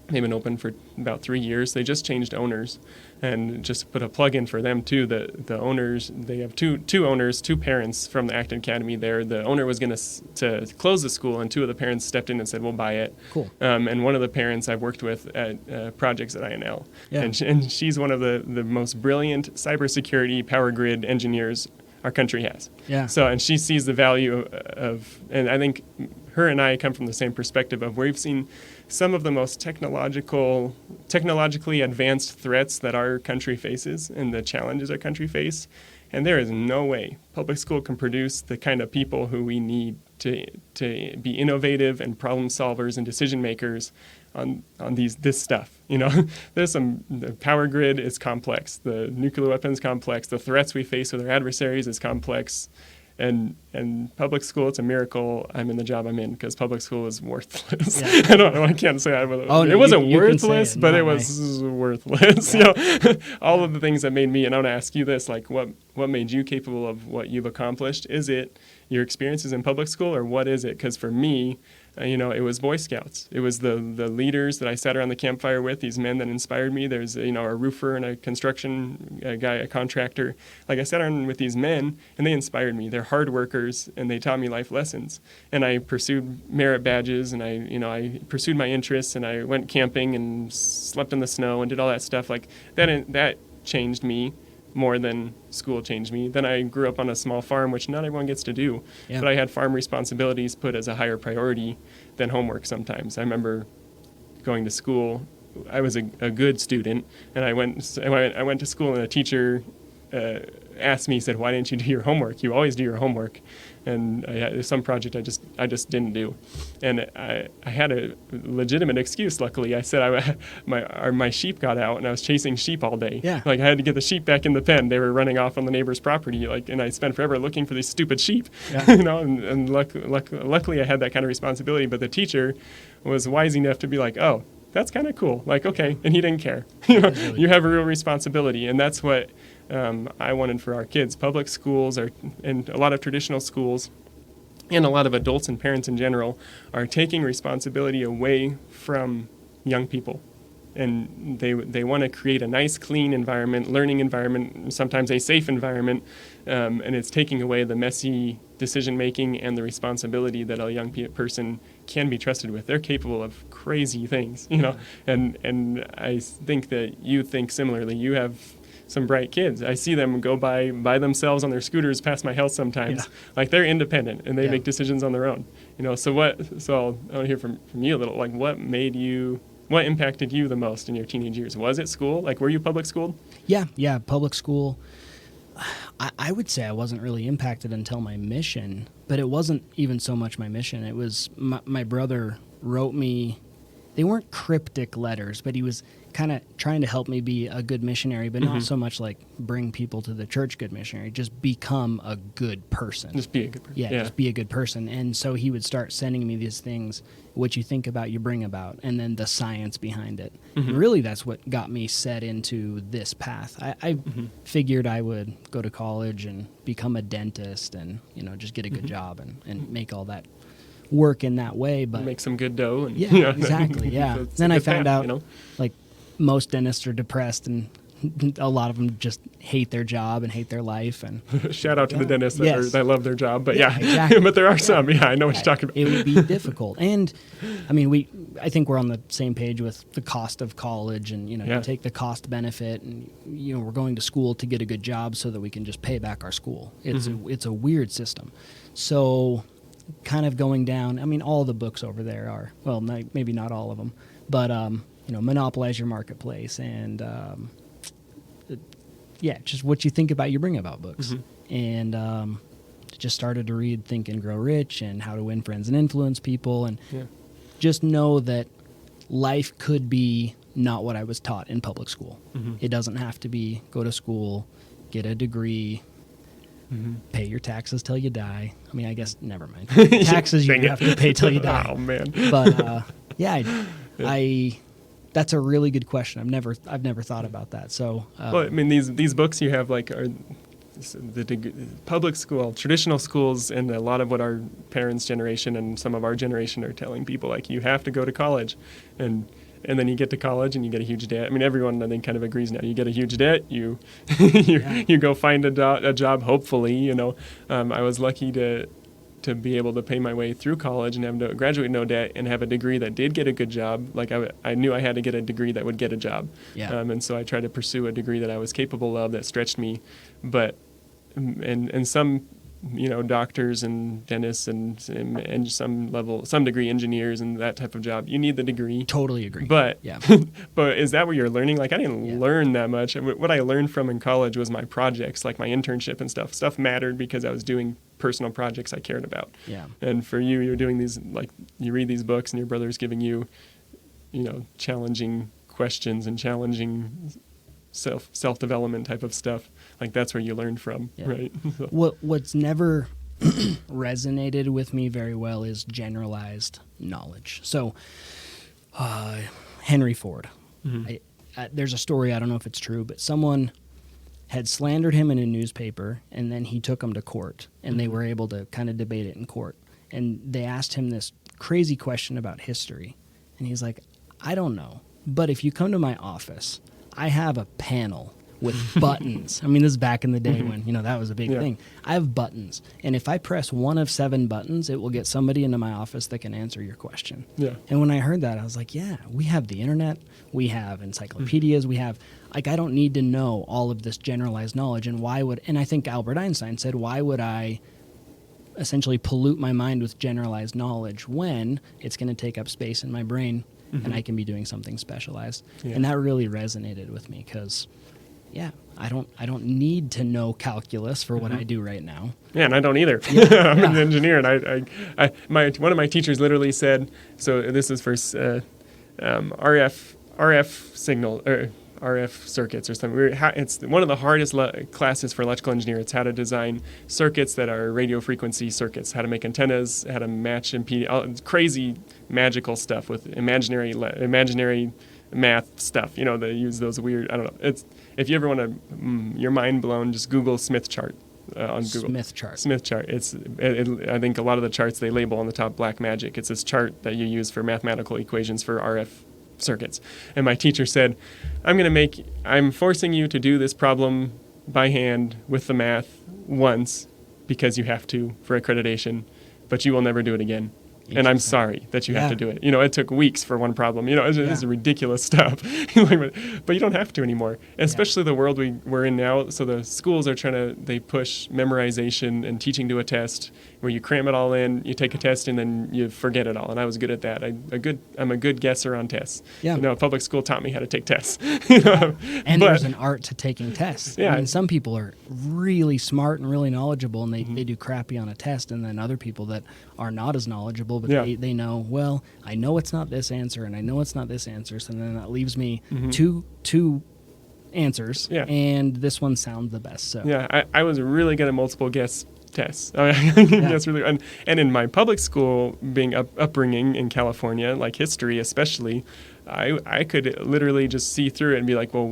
They've been open for about 3 years. They just changed owners, and just to put a plug in for them too. The owners, they have two owners, two parents from the Acton Academy there. The owner was going to close the school, and two of the parents stepped in and said, we'll buy it. Cool. And one of the parents I've worked with at projects at INL, Yeah. and she's one of the most brilliant cybersecurity power grid engineers our country has. Yeah. So, and she sees the value of, and I think her and I come from the same perspective of where we've seen some of the most technologically advanced threats that our country faces and the challenges our country face. And there is no way public school can produce the kind of people who we need to be innovative and problem solvers and decision makers on this stuff. The power grid is complex. The nuclear weapons complex. The threats we face with our adversaries is complex. And public school, it's a miracle I'm in the job I'm in, because public school is worthless. Yeah. I don't know. I can't say that. It wasn't worthless, but it was worthless. Yeah. All of the things that made me, and I want to ask you this, like what made you capable of what you've accomplished? Is it, your experiences in public school, or what is it? Because for me, it was Boy Scouts. It was the leaders that I sat around the campfire with, these men that inspired me. There's, a roofer and a construction guy, a contractor. Like, I sat around with these men, and they inspired me. They're hard workers, and they taught me life lessons. And I pursued merit badges, and I pursued my interests, and I went camping and slept in the snow and did all that stuff. Like, that changed me more than school changed me. Then I grew up on a small farm, which not everyone gets to do. Yeah. But I had farm responsibilities put as a higher priority than homework sometimes. I remember going to school. I was a good student, and I went to school, and a teacher asked me, he said, "Why didn't you do your homework? You always do your homework." And I had some project I just didn't do, and I had a legitimate excuse. Luckily, I said my sheep got out, and I was chasing sheep all day. Yeah. Like, I had to get the sheep back in the pen. They were running off on the neighbor's property. And I spent forever looking for these stupid sheep. Yeah. And luckily I had that kind of responsibility. But the teacher was wise enough to be like, "Oh, that's kind of cool. Like, okay," and he didn't care. You have a real responsibility, and that's what I wanted for our kids. Public schools and a lot of traditional schools, and a lot of adults and parents in general, are taking responsibility away from young people. And they want to create a nice, clean environment, learning environment, sometimes a safe environment, and it's taking away the messy decision-making and the responsibility that a young person can be trusted with. They're capable of crazy things, and I think that you think similarly. You have some bright kids. I see them go by themselves on their scooters past my house sometimes. Yeah. Like, they're independent, and they make decisions on their own. So I want to hear from you a little. Like, what impacted you the most in your teenage years? Was it school? Like, were you public schooled? Yeah, public school. I would say I wasn't really impacted until my mission, but it wasn't even so much my mission. It was my brother wrote me. They weren't cryptic letters, but he was kind of trying to help me be a good missionary, but not so much like bring people to the church, good missionary, just become a good person. Just be a good person. Yeah, just be a good person. And so he would start sending me these things, what you think about, you bring about, and then the science behind it. And really, that's what got me set into this path. I figured I would go to college and become a dentist and, just get a good job and make all that work in that way, but make some good dough. And, exactly. Yeah. Then I found out, like, most dentists are depressed, and a lot of them just hate their job and hate their life. And shout out to the dentists that love their job, but exactly. But there are some. Yeah, I know what you're talking about. It would be difficult, and I mean, I think we're on the same page with the cost of college, and you take the cost benefit, and we're going to school to get a good job so that we can just pay back our school. It's a weird system, so. Kind of going down. I mean, all the books over there are, well, maybe not all of them, but monopolize your marketplace, and just what you think about, you bring about books, and just started to read Think and Grow Rich and How to Win Friends and Influence People, and just know that life could be not what I was taught in public school. It doesn't have to be go to school, get a degree. Pay your taxes till you die. I mean, I guess, never mind. Taxes you have to pay till you die. Oh, man. But, I that's a really good question. I've never thought about that. So, well, I mean, these books you have, like, are the public school, traditional schools, and a lot of what our parents' generation and some of our generation are telling people, like, you have to go to college. And then you get to college and you get a huge debt. I mean, everyone, I think, kind of agrees now. You get a huge debt. You go find a job. Hopefully, I was lucky to be able to pay my way through college and graduate no debt and have a degree that did get a good job. Like, I knew I had to get a degree that would get a job. Yeah. And so I tried to pursue a degree that I was capable of, that stretched me. But and some doctors and dentists and some degree engineers and that type of job, you need the degree. Totally agree. But but is that what you're learning? Like, I didn't learn that much. What I learned from in college was my projects, like my internship and stuff. Stuff mattered because I was doing personal projects I cared about. Yeah. And for you, you're doing these, like, you read these books and your brother's giving you, challenging questions and challenging self-development type of stuff. Like, that's where you learn from, right? So. What's never resonated with me very well is generalized knowledge. So, Henry Ford. There's a story, I don't know if it's true, but someone had slandered him in a newspaper, and then he took him to court, and they were able to kind of debate it in court. And they asked him this crazy question about history, and he's like, I don't know, but if you come to my office, I have a panel with buttons. I mean, this is back in the day when, that was a big thing. I have buttons, and if I press one of 7 buttons, it will get somebody into my office that can answer your question. Yeah. And when I heard that, I was like, yeah, we have the internet, we have encyclopedias, we have, I don't need to know all of this generalized knowledge, and I think Albert Einstein said, why would I essentially pollute my mind with generalized knowledge when it's going to take up space in my brain and I can be doing something specialized. Yeah. And that really resonated with me because, I don't need to know calculus for what I do right now. Yeah, and I don't either. Yeah. I'm an engineer, and one of my teachers literally said, so this is for RF signal or RF circuits or something. It's one of the hardest classes for electrical engineer. It's how to design circuits that are radio frequency circuits, how to make antennas, how to match impedance, crazy magical stuff with imaginary math stuff. They use those weird, I don't know. It's, if you ever want to, your mind blown, just Google Smith chart on Google. Smith chart. I think a lot of the charts they label on the top black magic. It's this chart that you use for mathematical equations for RF circuits. And my teacher said, I'm forcing you to do this problem by hand with the math once because you have to for accreditation, but you will never do it again. And I'm sorry that you have to do it. It took weeks for one problem. It's ridiculous stuff. But you don't have to anymore, especially the world we're in now. So the schools are they push memorization and teaching to a test where you cram it all in, you take a test, and then you forget it all. And I was good at that. I'm a good guesser on tests. Yeah. Public school taught me how to take tests. And there's an art to taking tests. Yeah. I mean, some people are really smart and really knowledgeable, and they do crappy on a test, and then other people that are not as knowledgeable, but they know, well, I know it's not this answer, and I know it's not this answer, so then that leaves me two answers, and this one sounds the best. So I was really good at multiple guess tests. That's really, and in my public school upbringing in California, like history especially, I could literally just see through it and be like, well,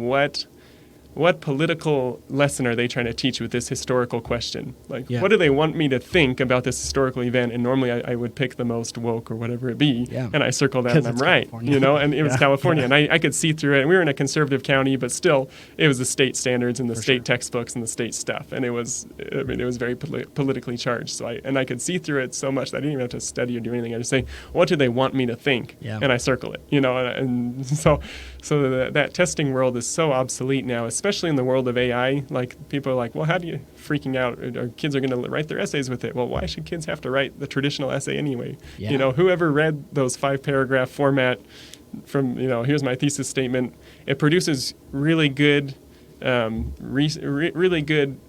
what political lesson are they trying to teach with this historical question? What do they want me to think about this historical event? And normally I would pick the most woke or whatever it be, and I circle that and I'm right, and it was California. And I could see through it. And we were in a conservative county, but still it was the state standards and the state textbooks and the state stuff. And it was very politically charged. So I could see through it so much that I didn't even have to study or do anything. I just say, what do they want me to think? And I circle it, and so that testing world is so obsolete now, especially in the world of AI. Like, people are like, well, how do you freaking out? Or kids are going to write their essays with it. Well, why should kids have to write the traditional essay anyway? Whoever read those 5-paragraph format from, here's my thesis statement, it produces really good, really good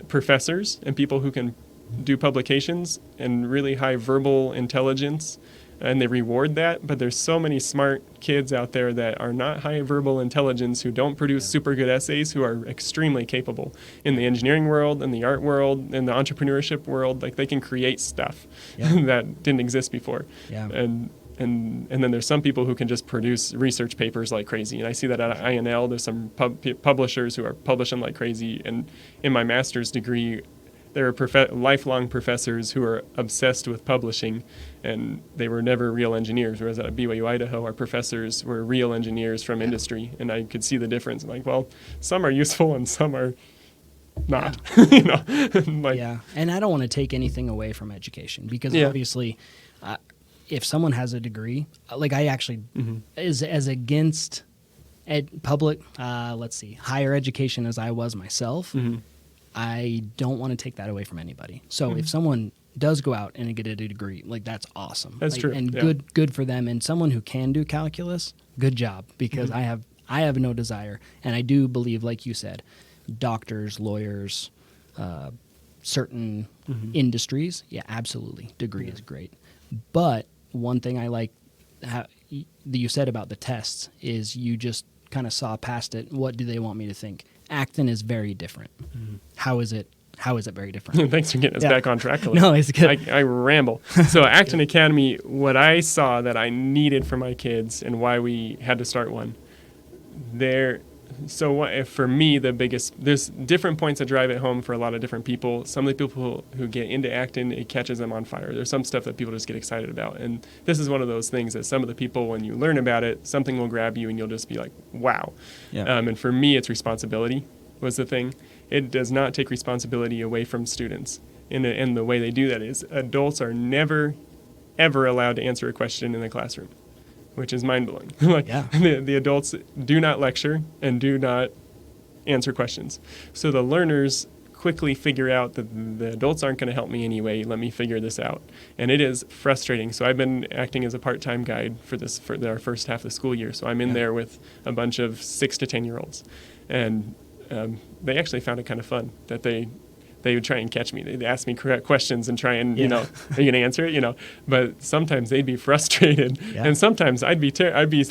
professors and people who can do publications and really high verbal intelligence, and they reward that. But there's so many smart kids out there that are not high verbal intelligence, who don't produce super good essays, who are extremely capable in the engineering world, in the art world, in the entrepreneurship world. Like, they can create stuff that didn't exist before. And then there's some people who can just produce research papers like crazy. And I see that at INL. There's some publishers who are publishing like crazy. And in my master's degree, there are lifelong professors who are obsessed with publishing, and they were never real engineers, whereas at BYU Idaho, our professors were real engineers from industry, and I could see the difference. I'm like, well, some are useful and some are not. And I don't want to take anything away from education, because obviously if someone has a degree, like I actually is as against higher education as I was myself, I don't want to take that away from anybody. So if someone does go out and get a degree, like, that's awesome. That's true. And good for them. And someone who can do calculus, good job, because I have no desire. And I do believe, like you said, doctors, lawyers, certain industries, absolutely, degree is great. But one thing I like that you said about the tests is you just kind of saw past it. What do they want me to think? Acton is very different. How is it very different? Thanks for getting us back on track. No, it's good. I ramble. So Acton Academy, what I saw that I needed for my kids and why we had to start one, So for me, there's different points that drive it home for a lot of different people. Some of the people who get into Acton, it catches them on fire. There's some stuff that people just get excited about. And this is one of those things that some of the people, when you learn about it, something will grab you and you'll just be like, wow. Yeah. And for me, it's responsibility was the thing. It does not take responsibility away from students. And the way they do that is adults are never, ever allowed to answer a question in the classroom, which is mind-blowing. The adults do not lecture and do not answer questions. So the learners quickly figure out that the adults aren't going to help me anyway. Let me figure this out. And it is frustrating. So I've been acting as a part-time guide for our first half of the school year. So I'm in there with a bunch of 6 to 10-year-olds. And they actually found it kind of fun that they would try and catch me. They'd ask me correct questions and try and, are you going to answer it? But sometimes they'd be frustrated. Yeah. And sometimes I'd be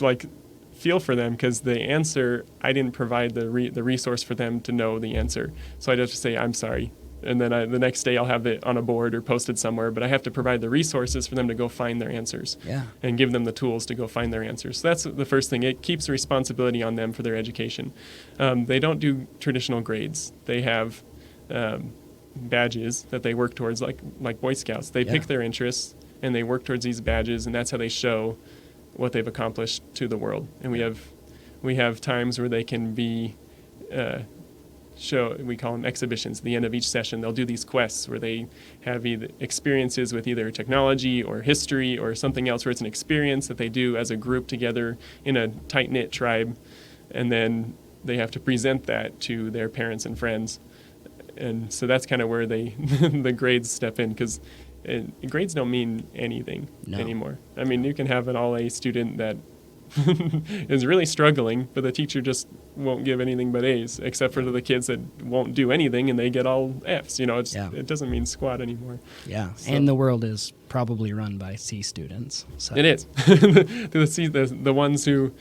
like, feel for them because the answer, I didn't provide the resource for them to know the answer. So I'd have to say, I'm sorry. And then the next day I'll have it on a board or posted somewhere, but I have to provide the resources for them to go find their answers and give them the tools to go find their answers. So that's the first thing. It keeps responsibility on them for their education. They don't do traditional grades. They have badges that they work towards, like Boy Scouts. They pick their interests and they work towards these badges, and that's how they show what they've accomplished to the world. And we have times where they can be we call them exhibitions. At the end of each session, they'll do these quests where they have either experiences with either technology or history or something else, where it's an experience that they do as a group together in a tight-knit tribe, and then they have to present that to their parents and friends. And so that's kind of where the grades step in, because grades don't mean anything anymore. I mean, you can have an all-A student that is really struggling, but the teacher just won't give anything but A's, except for the kids that won't do anything and they get all F's. It doesn't mean squat anymore. Yeah, so. And the world is probably run by C students. So. It is. the ones who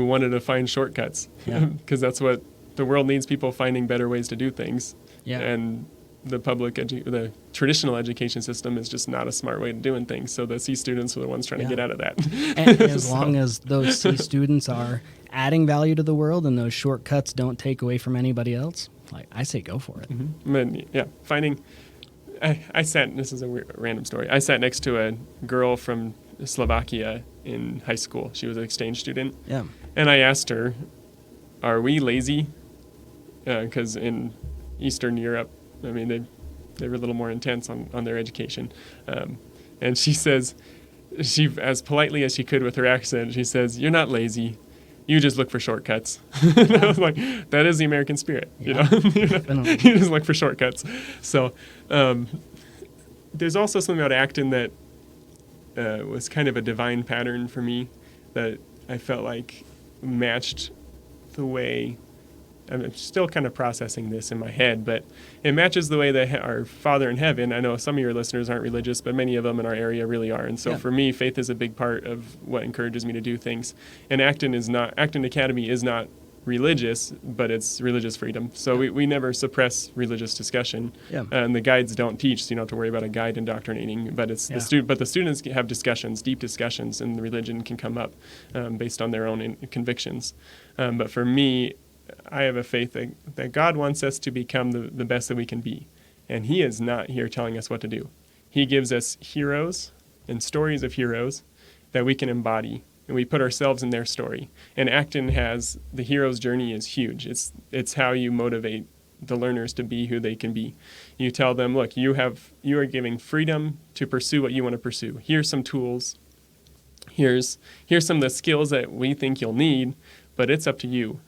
wanted to find shortcuts, because that's what the world needs, people finding better ways to do things. Yeah. And the traditional education system is just not a smart way of doing things. So the C students are the ones trying to get out of that. And as long as those C students are adding value to the world and those shortcuts don't take away from anybody else, I say go for it. Mm-hmm. I sat, this is a random story. I sat next to a girl from Slovakia in high school. She was an exchange student. Yeah. And I asked her, are we lazy? Because in Eastern Europe, I mean, they were a little more intense on their education. And she says, as politely as she could with her accent, she says, you're not lazy. You just look for shortcuts. And I was like, that is the American spirit. You just look for shortcuts. So there's also something about Acton that was kind of a divine pattern for me that I felt like matched the way. I'm still kind of processing this in my head, but it matches the way that our Father in heaven, I know some of your listeners aren't religious, but many of them in our area really are. And so for me, faith is a big part of what encourages me to do things. And Acton Academy is not religious, but it's religious freedom. So we never suppress religious discussion. Yeah. And the guides don't teach, so you don't have to worry about a guide indoctrinating, but it's the students have discussions, deep discussions, and the religion can come up based on their own convictions. But for me, I have a faith that God wants us to become the best that we can be. And he is not here telling us what to do. He gives us heroes and stories of heroes that we can embody, and we put ourselves in their story. And Acton the hero's journey is huge. It's how you motivate the learners to be who they can be. You tell them, look, you are giving freedom to pursue what you want to pursue. Here's some tools. Here's some of the skills that we think you'll need, but it's up to you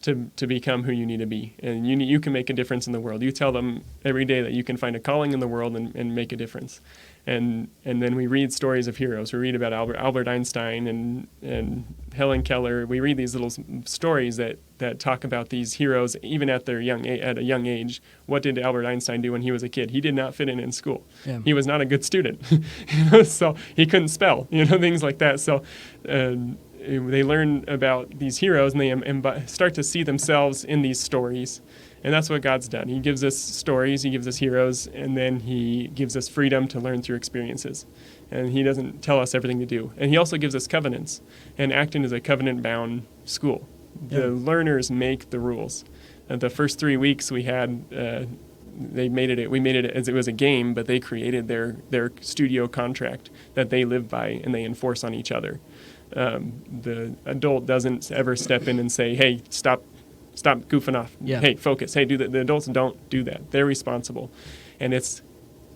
to become who you need to be. And you can make a difference in the world. You tell them every day that you can find a calling in the world and make a difference. And then we read stories of heroes. We read about Albert Einstein and Helen Keller. We read these little stories that talk about these heroes even at a young age. What did Albert Einstein do when he was a kid? He did not fit in school. Yeah. He was not a good student. So he couldn't spell, things like that. So they learn about these heroes, and they start to see themselves in these stories. And that's what God's done. He gives us stories, he gives us heroes, and then he gives us freedom to learn through experiences. And he doesn't tell us everything to do. And he also gives us covenants. And Acton is a covenant-bound school. The learners make the rules. The first 3 weeks we had, we made it as it was a game, but they created their studio contract that they live by and they enforce on each other. The adult doesn't ever step in and say, "Hey, stop goofing off. Yeah. Hey, focus. Hey, do that." The adults don't do that. They're responsible, and it's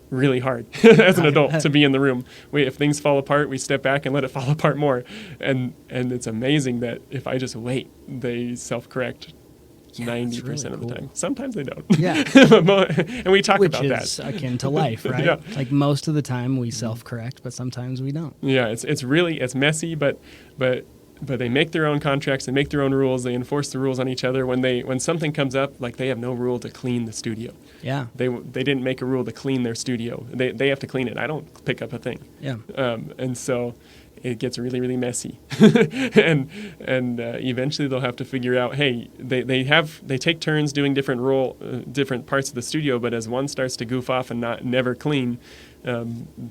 really hard as an adult to be in the room. If things fall apart, we step back and let it fall apart more, and it's amazing that if I just wait, they self-correct 90% of the time. Sometimes they don't. Yeah. And we talk about that. Which is akin to life, right? Yeah. Like most of the time we self-correct, but sometimes we don't. Yeah, it's messy, but they make their own contracts, they make their own rules, they enforce the rules on each other. When something comes up, like they have no rule to clean the studio. Yeah. They didn't make a rule to clean their studio. They have to clean it. I don't pick up a thing. Yeah. And so it gets really, really messy. and eventually they'll have to figure out, hey, they take turns doing different parts of the studio, but as one starts to goof off and never clean,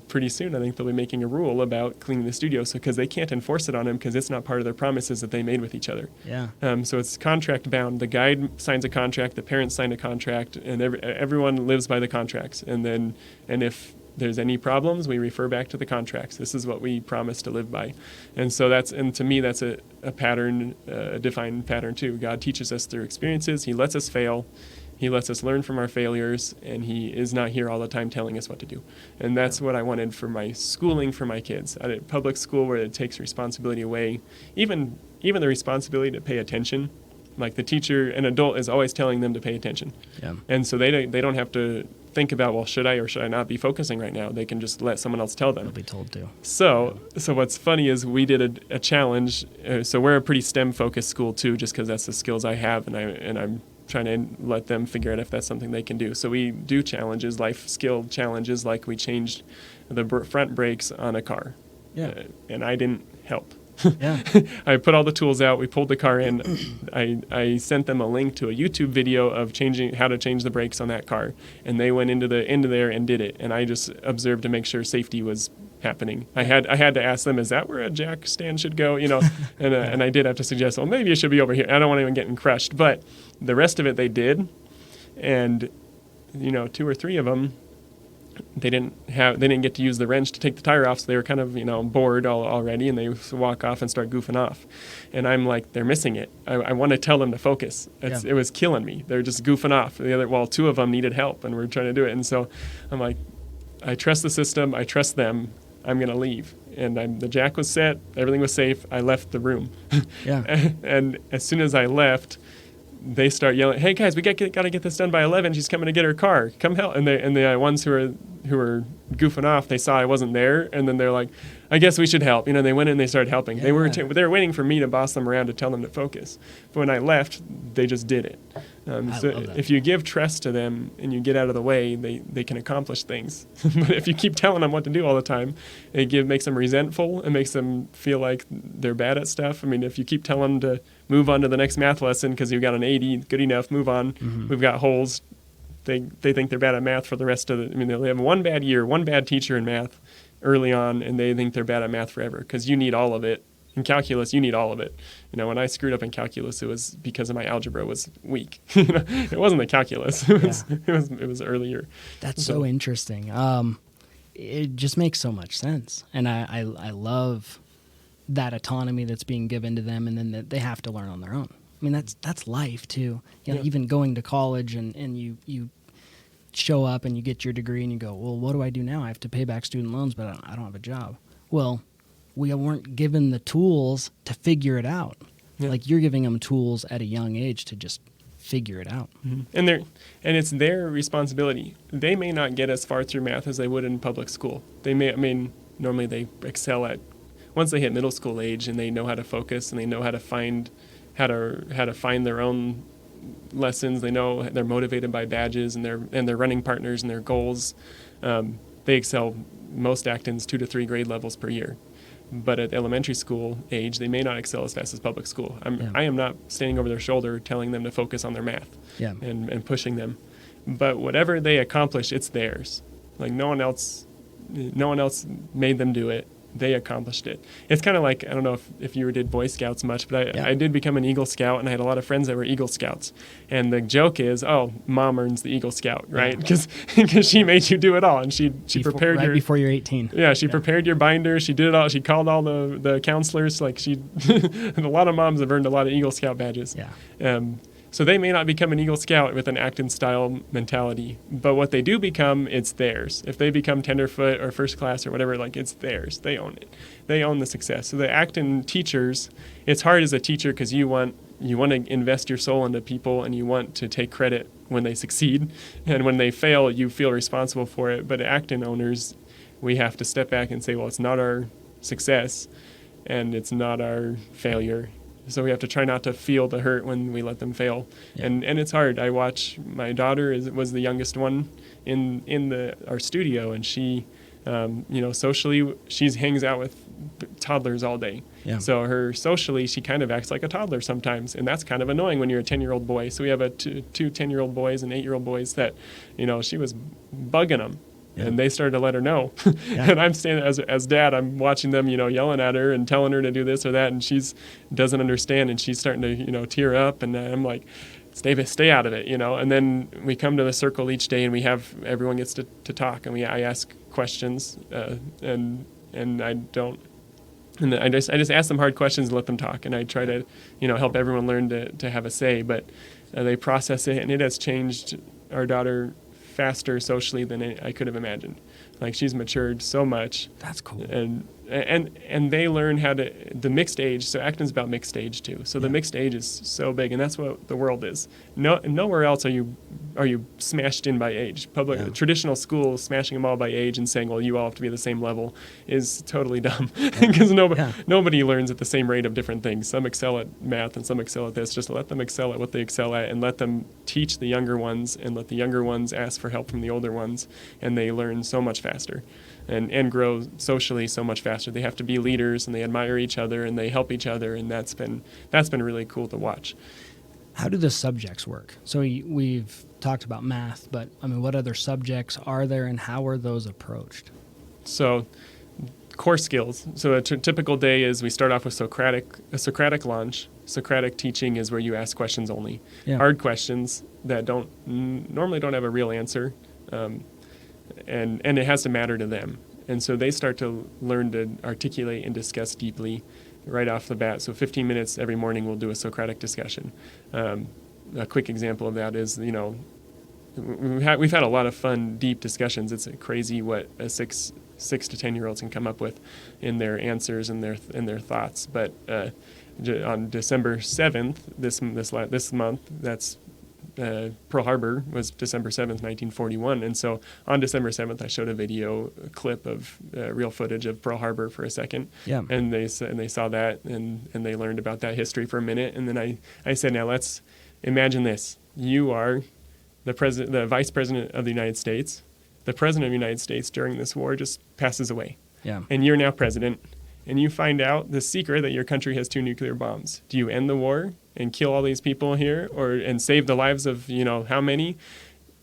pretty soon I think they'll be making a rule about cleaning the studio, so because they can't enforce it on them because it's not part of their promises that they made with each other. Yeah. So it's contract bound. The guide signs a contract, the parents sign a contract, and everyone lives by the contracts. And if there's any problems, we refer back to the contracts. This is what we promise to live by. And so to me, that's a pattern, a defined pattern too. God teaches us through experiences. He lets us fail. He lets us learn from our failures, and he is not here all the time telling us what to do. And that's what I wanted for my schooling for my kids. At a public school where it takes responsibility away, even the responsibility to pay attention. Like the teacher, an adult is always telling them to pay attention. Yeah. And so they don't have to think about, well, should I or should I not be focusing right now? They can just let someone else tell them. They'll be told to. So what's funny is we did a challenge. So we're a pretty STEM-focused school too, just because that's the skills I have, and I'm trying to let them figure out if that's something they can do. So we do challenges, life skill challenges, like we changed the front brakes on a car. Yeah. And I didn't help. Yeah. I put all the tools out. We pulled the car in. I sent them a link to a YouTube video of how to change the brakes on that car, and they went into there and did it. And I just observed to make sure safety was happening. I had to ask them, is that where a jack stand should go? And I did have to suggest, well, maybe it should be over here. I don't want anyone getting crushed, but the rest of it they did, and 2 or 3 of them. They didn't get to use the wrench to take the tire off, so they were kind of bored already, and they walk off and start goofing off. And I'm like, they're missing it. I want to tell them to focus. It was killing me. They're just goofing off. 2 of them needed help, and we're trying to do it. And so I'm like, I trust the system. I trust them. I'm going to leave. And the jack was set. Everything was safe. I left the room. Yeah. And as soon as I left, they start yelling, "Hey guys, we got to get this done by 11. She's coming to get her car. Come help!" And the ones who were goofing off, they saw I wasn't there, and then they're like, "I guess we should help." They went in and they started helping. Yeah. They were waiting for me to boss them around to tell them to focus. But when I left, they just did it. So if you give trust to them and you get out of the way, they can accomplish things. But if you keep telling them what to do all the time, it makes them resentful. It makes them feel like they're bad at stuff. If you keep telling them to move on to the next math lesson because you got an 80, good enough, move on. Mm-hmm. We've got holes. They think they're bad at math for the rest of they have one bad year, one bad teacher in math early on, and they think they're bad at math forever because you need all of it. In calculus, you need all of it. When I screwed up in calculus, it was because my algebra was weak. It wasn't the calculus. It was earlier. That's so interesting. It just makes so much sense, and I love that autonomy that's being given to them, and then that they have to learn on their own. That's life too. Even going to college and you show up and you get your degree and you go, well, what do I do now? I have to pay back student loans, but I don't have a job. Well, we weren't given the tools to figure it out. Yeah. Like you're giving them tools at a young age to just figure it out. Mm-hmm. And it's their responsibility. They may not get as far through math as they would in public school. They may, normally they excel at, once they hit middle school age and they know how to focus and they know how to find their own lessons. They know they're motivated by badges and their running partners and their goals. They excel most Actons 2 to 3 grade levels per year. But at elementary school age, they may not excel as fast as public school. I am not standing over their shoulder telling them to focus on their math and pushing them. But whatever they accomplish, it's theirs. Like no one else made them do it. they accomplished it. It's kind of like, I don't know if you ever did Boy Scouts much, but I did become an Eagle Scout, and I had a lot of friends that were Eagle Scouts. And the joke is, oh, mom earns the Eagle Scout, right? Because she made you do it all, and she prepared right before you're 18. Yeah, she prepared your binder. She did it all. She called all the counselors. Like a lot of moms have earned a lot of Eagle Scout badges. Yeah. So they may not become an Eagle Scout with an Acton-style mentality, but what they do become, it's theirs. If they become tenderfoot or first class or whatever, like, it's theirs. They own it. They own the success. So the Acton teachers, it's hard as a teacher because you want to invest your soul into people, and you want to take credit when they succeed, and when they fail, you feel responsible for it. But Acton owners, we have to step back and say, well, it's not our success, and it's not our failure. So we have to try not to feel the hurt when we let them fail. Yeah. And it's hard. I watch my daughter was the youngest one in our studio, and she, socially, she hangs out with toddlers all day. Yeah. So socially, she kind of acts like a toddler sometimes, and that's kind of annoying when you're a 10-year-old boy. So we have two 10-year-old boys and 8-year-old boys that, she was bugging them. Yeah. And they started to let her know. Yeah. And I'm standing as dad, I'm watching them, yelling at her and telling her to do this or that, and she's doesn't understand, and she's starting to, tear up, and I'm like, stay out of it, And then we come to the circle each day, and we have everyone gets to talk, and I ask questions, and I don't. And I just ask them hard questions and let them talk, and I try to, help everyone learn to have a say. But they process it, and it has changed our daughter faster socially than I could have imagined. Like, she's matured so much. That's cool. And they learn how to, the mixed age, so Acton's about mixed age too. So the mixed age is so big, and that's what the world is. Nowhere else are you smashed in by age. Traditional schools smashing them all by age and saying, well, you all have to be the same level is totally dumb, because nobody learns at the same rate of different things. Some excel at math and some excel at this. Just let them excel at what they excel at, and let them teach the younger ones, and let the younger ones ask for help from the older ones, and they learn so much faster. And grow socially so much faster. They have to be leaders, and they admire each other, and they help each other, and that's been really cool to watch. How do the subjects work? So we've talked about math, but what other subjects are there, and how are those approached? So core skills. So a typical day is we start off with a Socratic launch. Socratic teaching is where you ask questions only. Yeah. Hard questions that normally don't have a real answer. And it has to matter to them. And so they start to learn to articulate and discuss deeply right off the bat. So 15 minutes every morning we'll do a Socratic discussion. A quick example of that is, we've had a lot of fun, deep discussions. It's crazy what a 6 to 10-year-olds can come up with in their answers and their thoughts. But on December 7th, this month, that's Pearl Harbor was December 7th, 1941. And so on December 7th, I showed a clip of real footage of Pearl Harbor for a second. Yeah. And they saw that, and they learned about that history for a minute. And then I said, now let's imagine this. You are the vice president of the United States. The president of the United States during this war just passes away. Yeah. And you're now president. And you find out the secret that your country has 2 nuclear bombs. Do you end the war and kill all these people here, and save the lives of how many?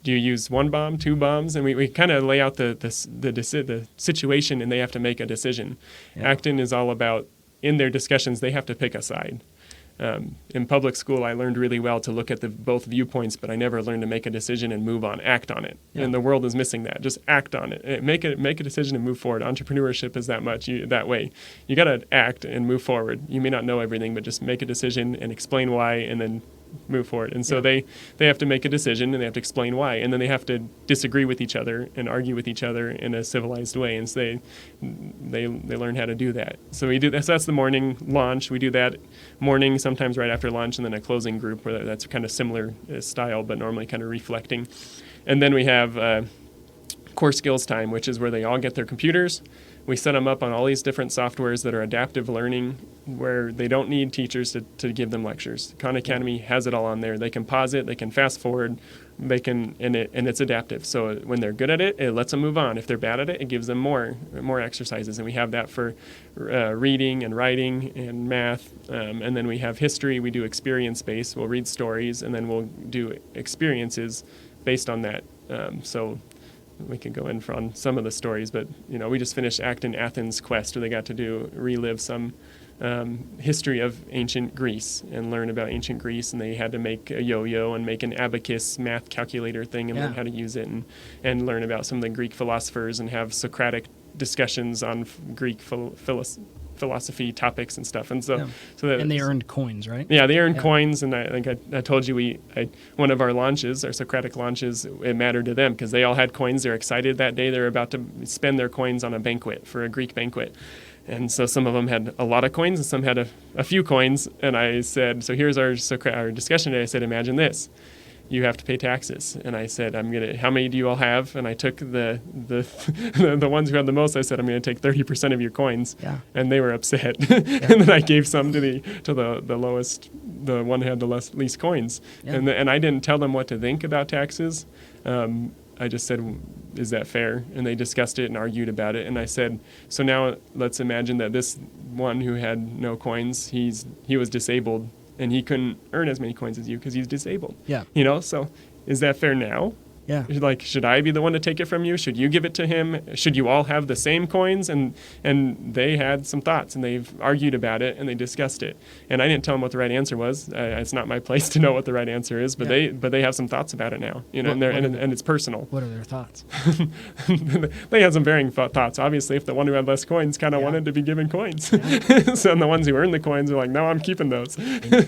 Do you use 1 bomb, 2 bombs? And we kind of lay out the situation, and they have to make a decision. Yeah. Acton is all about, in their discussions, they have to pick a side. In public school, I learned really well to look at both viewpoints, but I never learned to make a decision and move on, act on it. Yeah. And the world is missing that. Just act on it. Make a decision and move forward. Entrepreneurship is that way. You got to act and move forward. You may not know everything, but just make a decision and explain why, and then move forward. And so they have to make a decision, and they have to explain why, and then they have to disagree with each other and argue with each other in a civilized way. And so they learn how to do that. So we do that. So that's the morning launch. We do that morning, sometimes right after lunch, and then a closing group where that's kind of similar style, but normally kind of reflecting. And then we have core skills time, which is where they all get their computers. We set them up on all these different softwares that are adaptive learning, where they don't need teachers to give them lectures. Khan Academy has it all on there. They can pause it, they can fast forward, and it's adaptive. So when they're good at it, it lets them move on. If they're bad at it, it gives them more exercises. And we have that for reading and writing and math. And then we have history. We do experience-based. We'll read stories, and then we'll do experiences based on that. So we could go in on some of the stories, but we just finished Acton Athens Quest, where they got to relive some history of ancient Greece and learn about ancient Greece, and they had to make a yo-yo and make an abacus math calculator thing and learn how to use it, and learn about some of the Greek philosophers and have Socratic discussions on Greek philosophy topics and stuff. And and they earned coins, right? Yeah, they earned coins, and I think I told you one of our launches, our Socratic launches, it mattered to them because they all had coins. They're excited that day. They're about to spend their coins on a banquet, for a Greek banquet. And so some of them had a lot of coins and some had a few coins. And I said, so here's our discussion today. I said, imagine this. You have to pay taxes. And I said, how many do you all have? And I took the ones who had the most. I said, I'm going to take 30% of your coins. Yeah. And they were upset. And then I gave some to the lowest, the one who had the least coins. Yeah. And I didn't tell them what to think about taxes. I just said, is that fair? And they discussed it and argued about it. And I said, so now let's imagine that this one who had no coins, he was disabled, and he couldn't earn as many coins as you because he's disabled. Yeah. So is that fair now? Yeah. Like, should I be the one to take it from you? Should you give it to him? Should you all have the same coins? And they had some thoughts, and they've argued about it, and they discussed it. And I didn't tell them what the right answer was. It's not my place to know what the right answer is, but they have some thoughts about it now. And it's personal. What are their thoughts? They had some varying thoughts. Obviously, if the one who had less coins kind of wanted to be given coins, so and the ones who earned the coins are like, no, I'm keeping those.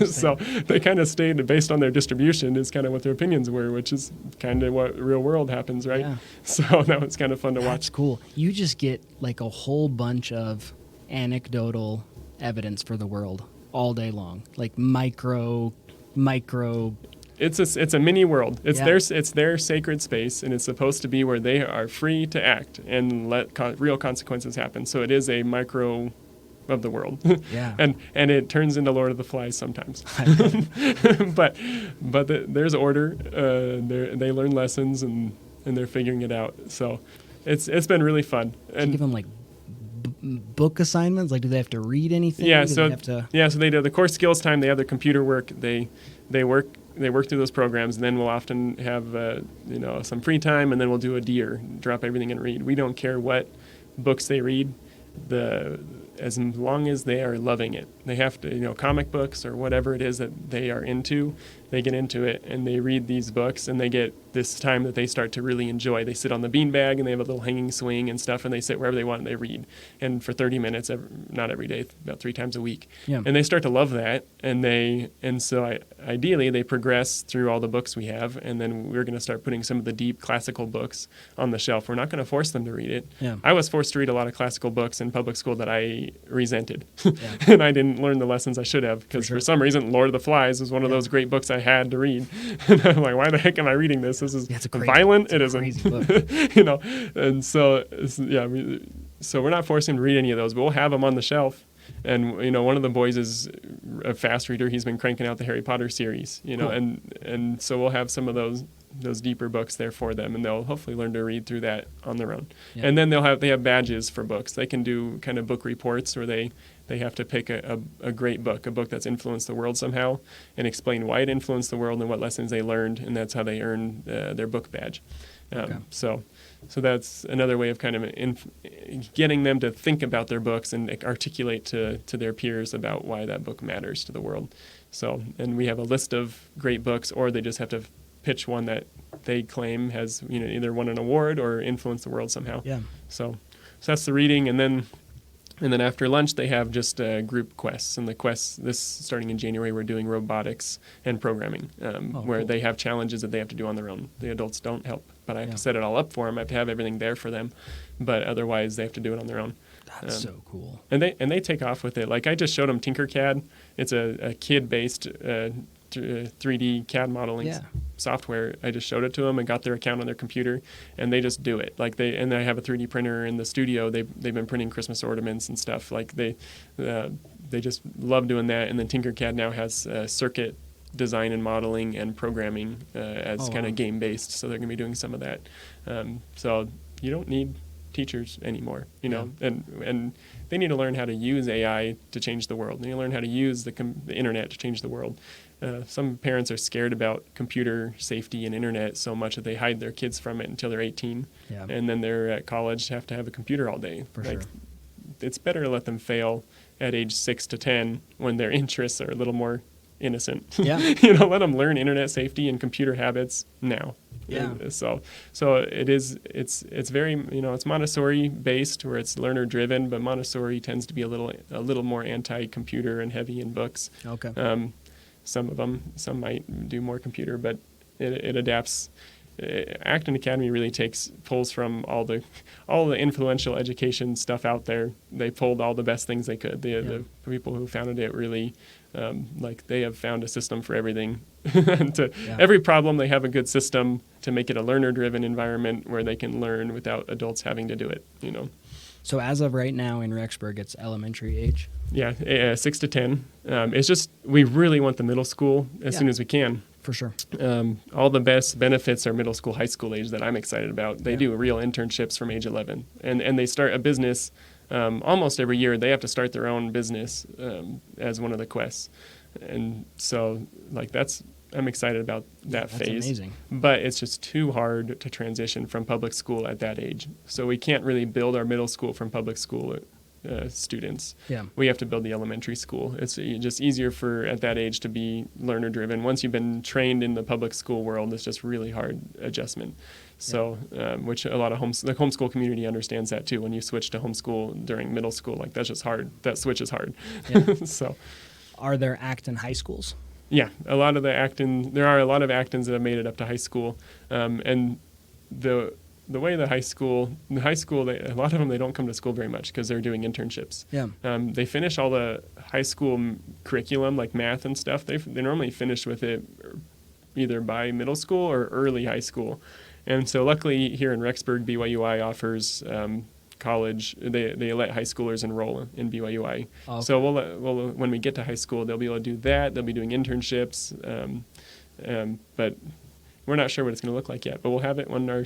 So they kind of stayed based on their distribution is kind of what their opinions were, which is kind of what real world happens, right? Yeah. So that was kind of fun to watch. That's cool. You just get like a whole bunch of anecdotal evidence for the world all day long, like micro. It's a mini world. It's their sacred space, and it's supposed to be where they are free to act and let real consequences happen. So it is a micro of the world. Yeah. and it turns into Lord of the Flies sometimes. but there's order. They learn lessons and they're figuring it out. So it's been really fun. And give them like book assignments. Like, do they have to read anything? Yeah. So they do the core skills time. They have their computer work. They work through those programs, and then we'll often have some free time, and then we'll do a DEAR, drop everything and read. We don't care what books they read. As long as they are loving it. They have to, comic books or whatever it is that they are into, they get into it and they read these books, and they get this time that they start to really enjoy. They sit on the beanbag and they have a little hanging swing and stuff, and they sit wherever they want and they read. And for 30 minutes, not every day, about 3 times a week. Yeah. And they start to love that, ideally they progress through all the books we have, and then we're going to start putting some of the deep classical books on the shelf. We're not going to force them to read it. Yeah. I was forced to read a lot of classical books in public school that I resented. And I didn't learn the lessons I should have, because for some reason Lord of the Flies was one of those great books I had to read. And I'm like, why the heck am I reading this? This is violent. It isn't. And so so we're not forcing him to read any of those, but we'll have them on the shelf. And one of the boys is a fast reader. He's been cranking out the Harry Potter series, cool. and so we'll have some of those deeper books there for them, and they'll hopefully learn to read through that on their own. Yeah. And then they have badges for books. They can do kind of book reports where they have to pick a great book, a book that's influenced the world somehow, and explain why it influenced the world and what lessons they learned, and that's how they earn their book badge. So that's another way of kind of getting them to think about their books and articulate to their peers about why that book matters to the world. So, and we have a list of great books, or they just have to pitch one that they claim has either won an award or influenced the world somehow. Yeah. So that's the reading, and then after lunch they have just group quests. And the quests, this starting in January, we're doing robotics and programming, where cool. They have challenges that they have to do on their own. The adults don't help, but I have to set it all up for them. I have to have everything there for them, but otherwise they have to do it on their own. That's so cool. And they take off with it. Like, I just showed them Tinkercad. It's a kid-based 3D CAD modeling software. I just showed it to them and got their account on their computer, and they just do it. Like, and I have a 3D printer in the studio. They've been printing Christmas ornaments and stuff. Like, they just love doing that. And then Tinkercad now has circuit design and modeling and programming as kind of game-based. So they're going to be doing some of that. So you don't need teachers anymore, and they need to learn how to use AI to change the world. They need to learn how to use the internet to change the world. some parents are scared about computer safety and internet so much that they hide their kids from it until they're 18. Yeah. And then they're at college, have to have a computer all day. For sure. It's better to let them fail at age 6 to 10 when their interests are a little more innocent. Yeah. Let them learn internet safety and computer habits now. Yeah. So it's very, it's Montessori based where it's learner driven, but Montessori tends to be a little more anti-computer and heavy in books. Okay. Some might do more computer, but it adapts. Acton Academy really pulls from all the influential education stuff out there. They pulled all the best things they could. The people who founded it really, they have found a system for everything. Every problem, they have a good system to make it a learner-driven environment where they can learn without adults having to do it. So as of right now in Rexburg, it's elementary age? Yeah, 6 to 10. It's just we really want the middle school as soon as we can. For sure. All the best benefits are middle school, high school age that I'm excited about. They do real internships from age 11. And they start a business almost every year. They have to start their own business as one of the quests. And so, I'm excited about that phase. That's amazing. But it's just too hard to transition from public school at that age. So we can't really build our middle school from public school students. Yeah. We have to build the elementary school. It's just easier at that age to be learner driven. Once you've been trained in the public school world, it's just really hard adjustment. So, which a lot of the homeschool community understands that too. When you switch to homeschool during middle school, that's just hard. That switch is hard. Yeah. So, are there Acton high schools? Yeah, there are a lot of Actons that have made it up to high school, and the way a lot of them, they don't come to school very much because they're doing internships. Yeah. They finish all the high school curriculum, like math and stuff. They normally finish with it either by middle school or early high school. And so luckily here in Rexburg, BYUI offers college. They let high schoolers enroll in BYUI. Oh, okay. So we'll when we get to high school, they'll be able to do that. They'll be doing internships. But we're not sure what it's going to look like yet. But we'll have it when our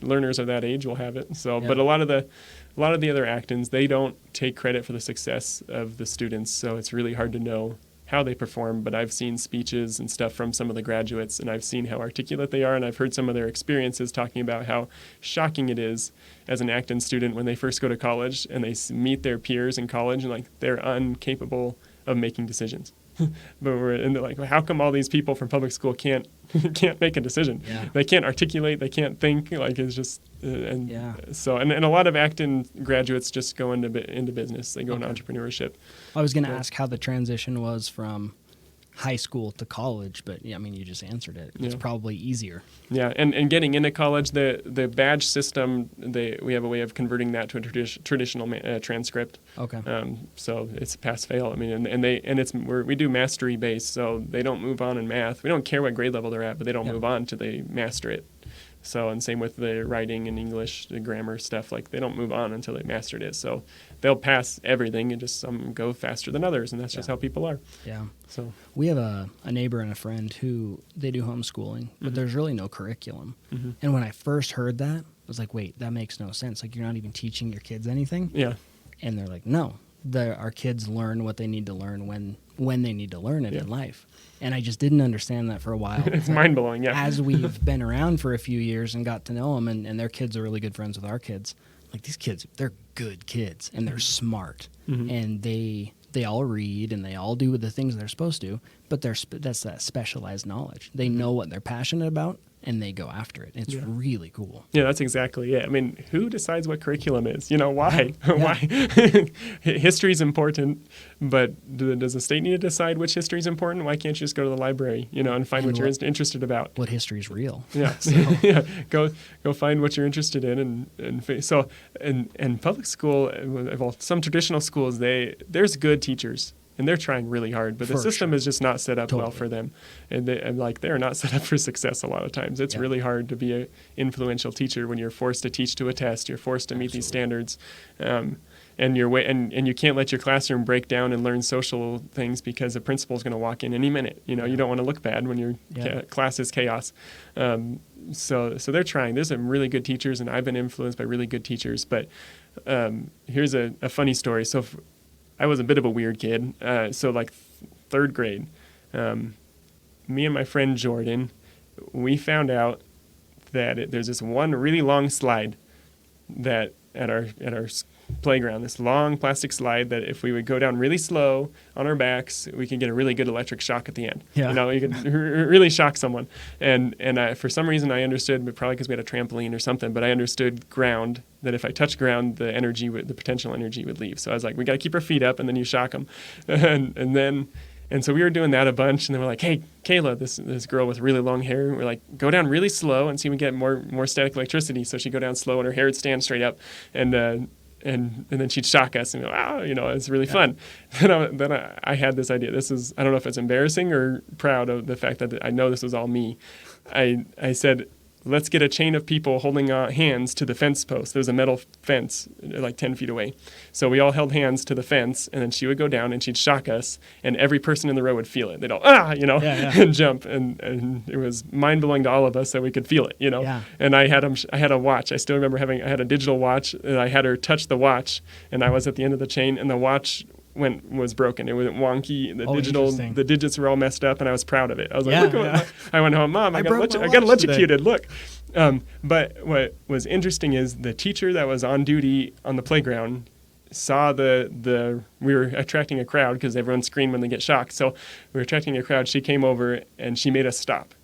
learners are that age. We'll have it. So, but a lot of the other Actons, they don't take credit for the success of the students. So it's really hard to know how they perform. But I've seen speeches and stuff from some of the graduates, and I've seen how articulate they are, and I've heard some of their experiences talking about how shocking it is as an Acton student when they first go to college and they meet their peers in college and they're incapable of making decisions. But they're like, well, how come all these people from public school can't make a decision? Yeah. They can't articulate, they can't think. It's just So and a lot of Acton graduates just go into business. They go into entrepreneurship. I was going to ask how the transition was from high school to college, but you just answered it. It's probably easier. Yeah, and getting into college, the badge system, we have a way of converting that to a traditional transcript. Okay. So it's pass fail. We do mastery based, so they don't move on in math. We don't care what grade level they're at, but they don't move on until they master it. So, and same with the writing and English, the grammar stuff, they don't move on until they mastered it. So they'll pass everything and just some go faster than others, and that's just how people are. Yeah. So we have a neighbor and a friend who they do homeschooling, but there's really no curriculum. Mm-hmm. And when I first heard that, I was like, wait, that makes no sense. You're not even teaching your kids anything? Yeah. And they're like, no, our kids learn what they need to learn when they need to learn it in life. And I just didn't understand that for a while. It's mind-blowing, yeah. As we've been around for a few years and got to know them, and their kids are really good friends with our kids, these kids, they're good kids, and they're smart. Mm-hmm. And they all read, and they all do the things they're supposed to, but that's that specialized knowledge. They know what they're passionate about, and they go after it. It's really cool. Yeah, that's exactly it. Who decides what curriculum is? Why? Yeah. Why? History is important, but does the state need to decide which history is important? Why can't you just go to the library, and find what you're interested about? What history is real? Yeah, Go find what you're interested in, and public school. Well, some traditional schools, there's good teachers. And they're trying really hard, but the system is just not set up well for them. And they're not set up for success a lot of times. It's really hard to be an influential teacher when you're forced to teach to a test. You're forced to meet these standards. And you can't let your classroom break down and learn social things because the principal is going to walk in any minute. You don't want to look bad when your class is chaos. So they're trying. There's some really good teachers, and I've been influenced by really good teachers. But here's a funny story. So I was a bit of a weird kid. Third grade, me and my friend Jordan, we found out that there's this one really long slide that at our playground, this long plastic slide that if we would go down really slow on our backs, we could get a really good electric shock at the end. Yeah. You could really shock someone. And for some reason I understood, but probably because we had a trampoline or something, but I understood ground, that if I touched ground, the potential energy would leave. So I was like, we got to keep our feet up and then you shock them. And so we were doing that a bunch, and then we're like, hey, Kayla, this girl with really long hair, we're like, go down really slow and see if we get more static electricity. So she'd go down slow and her hair would stand straight up, and then she'd shock us and go, wow, it's really fun. Then I had this idea. I don't know if it's embarrassing or proud of the fact that I know this was all me. I said, let's get a chain of people holding hands to the fence post. There's a metal fence like 10 feet away. So we all held hands to the fence, and then she would go down and she'd shock us, and every person in the row would feel it. They'd all, and jump. And it was mind-blowing to all of us that we could feel it, Yeah. And I had a watch. I still remember I had a digital watch, and I had her touch the watch, and I was at the end of the chain, and the watch was broken. It was wonky. The digits were all messed up, and I was proud of it. I was like, look at I went home, Mom, I got electrocuted. Look. But what was interesting is the teacher that was on duty on the playground saw we were attracting a crowd because everyone screamed when they get shocked. So we were attracting a crowd. She came over and she made us stop.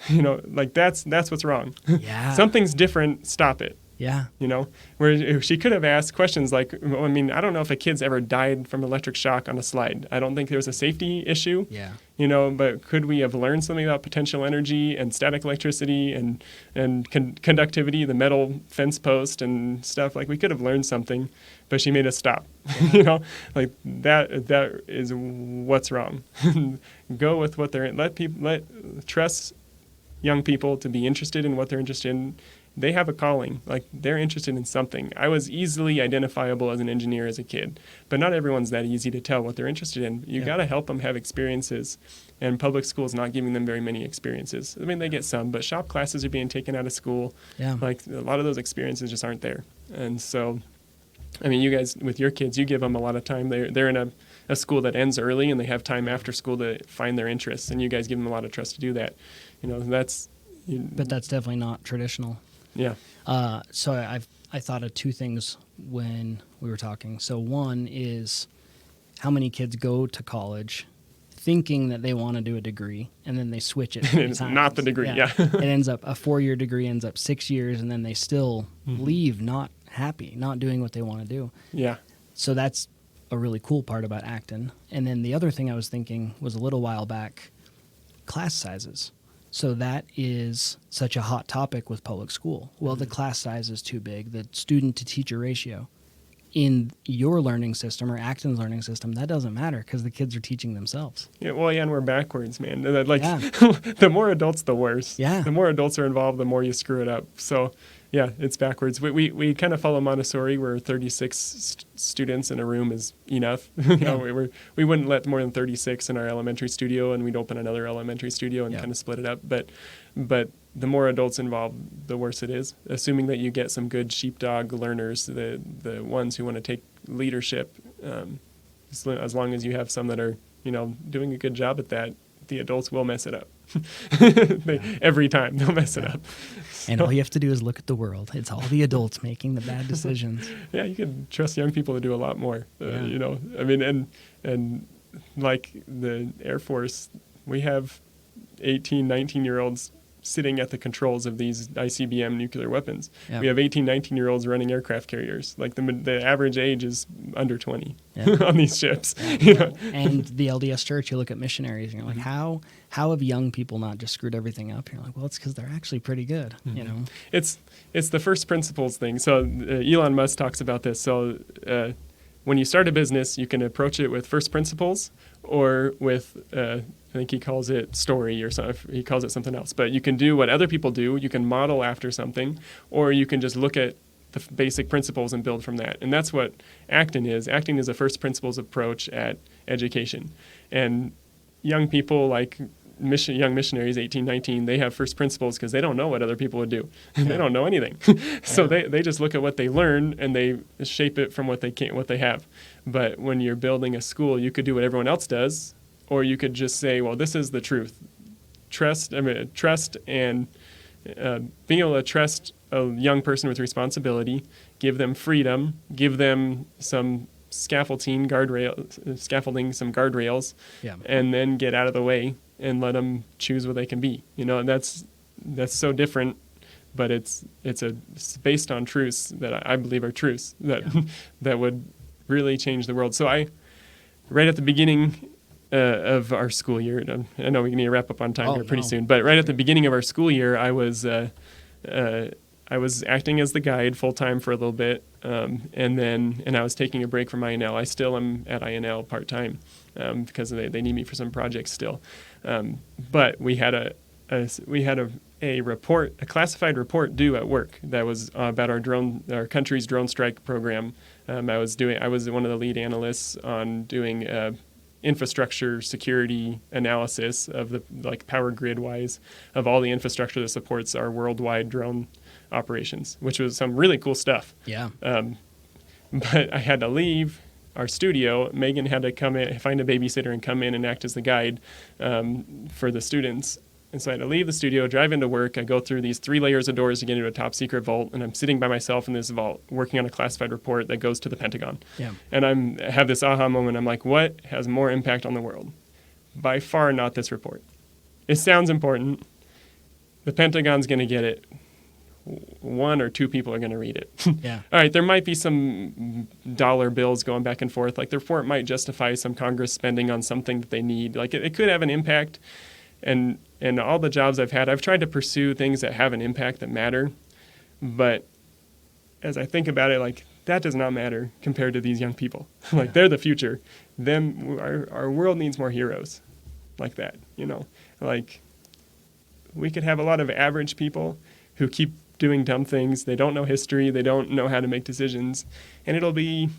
Like that's what's wrong. Yeah. Something's different. Stop it. Yeah. Where she could have asked questions like, I don't know if a kid's ever died from electric shock on a slide. I don't think there was a safety issue. Yeah. But could we have learned something about potential energy and static electricity and conductivity, the metal fence post and stuff? Like, we could have learned something, but she made us stop. Like that is what's wrong. Go with what trust young people to be interested in what they're interested in. They have a calling, like they're interested in something. I was easily identifiable as an engineer as a kid, but not everyone's that easy to tell what they're interested in. You got to help them have experiences, and public school's not giving them very many experiences. They get some, but shop classes are being taken out of school. Yeah. Like a lot of those experiences just aren't there. And so, you guys with your kids, you give them a lot of time. They're in a school that ends early, and they have time after school to find their interests, and you guys give them a lot of trust to do that. But that's definitely not traditional. Yeah. So I thought of two things when we were talking. So one is how many kids go to college thinking that they want to do a degree, and then they switch it. It's not the degree. Yeah. It ends up a 4-year degree ends up 6 years, and then they still leave not happy, not doing what they want to do. Yeah. So that's a really cool part about Acton. And then the other thing I was thinking was a little while back, class sizes. So that is such a hot topic with public school. Well, the class size is too big, the student-to-teacher ratio. In your learning system or Acton's learning system, that doesn't matter because the kids are teaching themselves. Yeah, and we're backwards, man. The more adults, the worse. Yeah. The more adults are involved, the more you screw it up. So, yeah, it's backwards. We kind of follow Montessori, where 36 students in a room is enough. We wouldn't let more than 36 in our elementary studio, and we'd open another elementary studio and kind of split it up. But the more adults involved, the worse it is. Assuming that you get some good sheepdog learners, the ones who want to take leadership, as long as you have some that are doing a good job at that, the adults will mess it up. Every time they'll mess it up. And all you have to do is look at the world. It's all the adults making the bad decisions. Yeah, you can trust young people to do a lot more. And like the Air Force, we have 18, 19-year-olds sitting at the controls of these ICBM nuclear weapons. Yeah. We have 18, 19-year-olds running aircraft carriers. Like the average age is under 20 on these ships. Yeah. And the LDS Church, you look at missionaries, and you're like, how have young people not just screwed everything up? You're like, well, it's because they're actually pretty good. It's the first principles thing. So Elon Musk talks about this. So when you start a business, you can approach it with first principles or with I think he calls it story or something. He calls it something else. But you can do what other people do. You can model after something, or you can just look at the basic principles and build from that. And that's what Acton is. Acton is a first principles approach at education. And young people like young missionaries, 18, 19, they have first principles because they don't know what other people would do. They don't know anything. So they just look at what they learn and they shape it from what they have. But when you're building a school, you could do what everyone else does, or you could just say, well, this is the truth. trust and being able to trust a young person with responsibility, give them freedom, give them some scaffolding, some guardrails, and then get out of the way and let them choose what they can be. And that's so different, but it's based on truths that I believe are truths that that would really change the world. So right at the beginning of our school year, I know we need to wrap up on time here pretty soon, but right at the beginning of our school year, I was acting as the guide full time for a little bit, and I was taking a break from INL. I still am at INL part time because they need me for some projects still. But we had a report, a classified report due at work that was about our country's drone strike program. I was one of the lead analysts on doing infrastructure security analysis of the power grid wise of all the infrastructure that supports our worldwide drone operations, which was some really cool stuff. Yeah. But I had to leave our studio. Megan had to come in, find a babysitter, and come in and act as the guide for the students. And so I had to leave the studio, drive into work. I go through these 3 layers of doors to get into a top secret vault, and I'm sitting by myself in this vault working on a classified report that goes to the Pentagon. Yeah. And I have this aha moment. I'm like, what has more impact on the world? By far not this report. It sounds important. The Pentagon's going to get it. 1 or 2 people are going to read it. Yeah. All right, there might be some dollar bills going back and forth. Like the report might justify some Congress spending on something that they need. Like it could have an impact. And all the jobs I've had, I've tried to pursue things that have an impact that matter. But as I think about it, like that does not matter compared to these young people. Like they're the future. Our world needs more heroes like that. Like we could have a lot of average people who keep doing dumb things. They don't know history. They don't know how to make decisions, and it'll be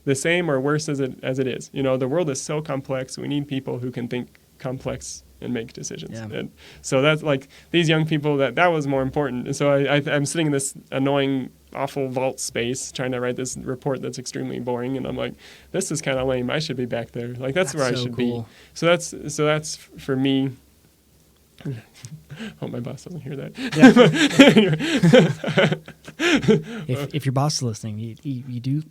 the same or worse as it is. The world is so complex. We need people who can think complex and make decisions. Yeah. And so that's like these young people that was more important. And so I'm sitting in this annoying, awful vault space trying to write this report that's extremely boring. And I'm like, this is kind of lame. I should be back there. Like that's where I should be. So that's for me. Hope my boss doesn't hear that. Yeah. if your boss is listening, you do,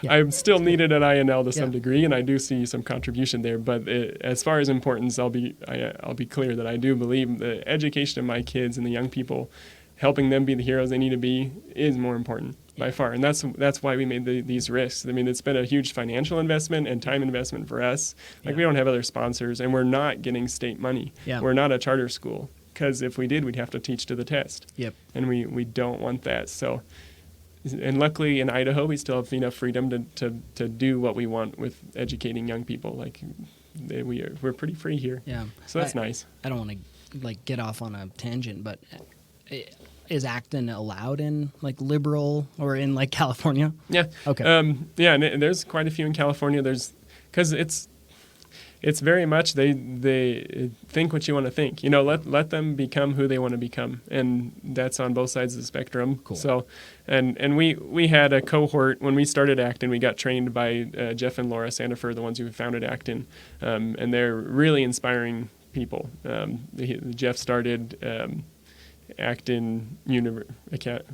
I'm still needed at INL to some degree, and I do see some contribution there. But as far as importance, I'll be clear that I do believe the education of my kids and the young people, helping them be the heroes they need to be, is more important by far. And that's why we made these risks. I mean, it's been a huge financial investment and time investment for us. Like we don't have other sponsors, and we're not getting state money. Yeah. We're not a charter school, because if we did, we'd have to teach to the test. Yep. And we don't want that. So, and luckily in Idaho, we still have enough freedom to do what we want with educating young people. Like we're pretty free here. Yeah. So that's nice. I don't want to get off on a tangent, but is Acton allowed in liberal or in California? Yeah. Okay. And there's quite a few in California. Because it's very much they think what you want to think. Let them become who they want to become, and that's on both sides of the spectrum. Cool. So, and we had a cohort when we started Acton. We got trained by Jeff and Laura Sandifer, the ones who founded Acton, and they're really inspiring people. Jeff started Acton University.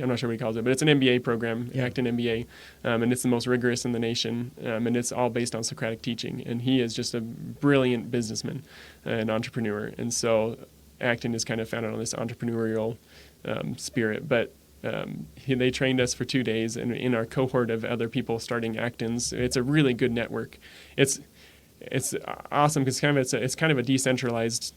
I'm not sure what he calls it, but it's an MBA program, Acton MBA, and it's the most rigorous in the nation, and it's all based on Socratic teaching. And he is just a brilliant businessman and entrepreneur. And so Acton is kind of founded on this entrepreneurial spirit. But they trained us for 2 days, and in our cohort of other people starting Actons, it's a really good network. It's awesome because it's kind of a decentralized